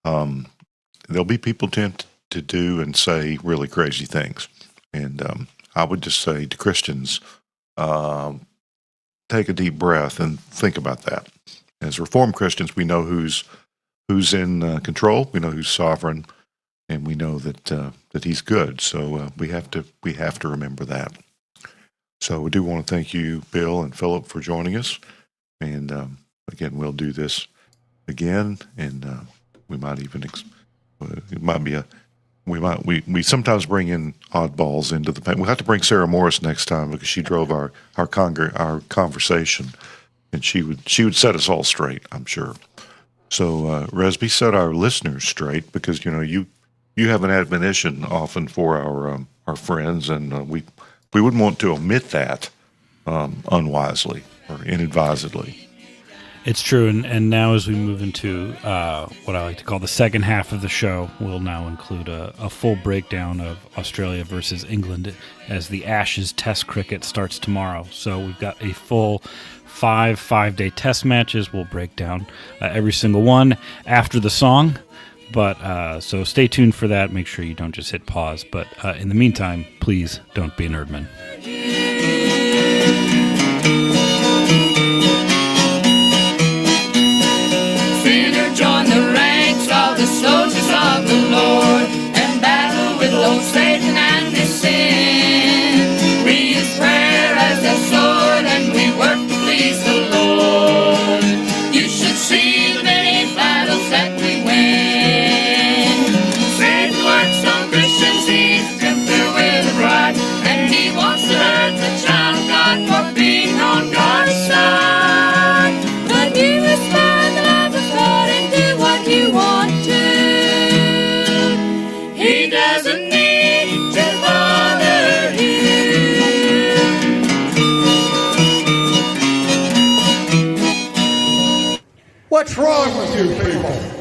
there'll be people tempted to do and say really crazy things. And I would just say to Christians, take a deep breath and think about that. As Reformed Christians, we know who's in control, we know who's sovereign, and we know that He's good. So we have to remember that. So we do want to thank you, Bill and Philip, for joining us. And again, we'll do this again, and we might even it might be we sometimes bring in oddballs into the paint. We'll have to bring Sarah Morris next time, because she drove our conversation, and she would set us all straight, I'm sure. So Resby, set our listeners straight, because you have an admonition often for our friends, and we wouldn't want to omit that unwisely or inadvisedly. It's true, and now as we move into what I like to call the second half of the show, we'll now include a full breakdown of Australia versus England, as the Ashes Test cricket starts tomorrow. So we've got a full five-day test matches. We'll break down every single one after the song. But so stay tuned for that. Make sure you don't just hit pause. But in the meantime, please don't be an Erdman. Join the ranks of the soldiers of the Lord, and battle with old Satan and his sin. We use prayer as a sword, and we work to please the Lord. You should see the many battles that we win. Satan works on Christians, he's a tempter with a bride, and he wants to hurt the child of God for being on God's side. But you respond the love of God and do what you want to. He doesn't need to bother you. What's wrong with you people?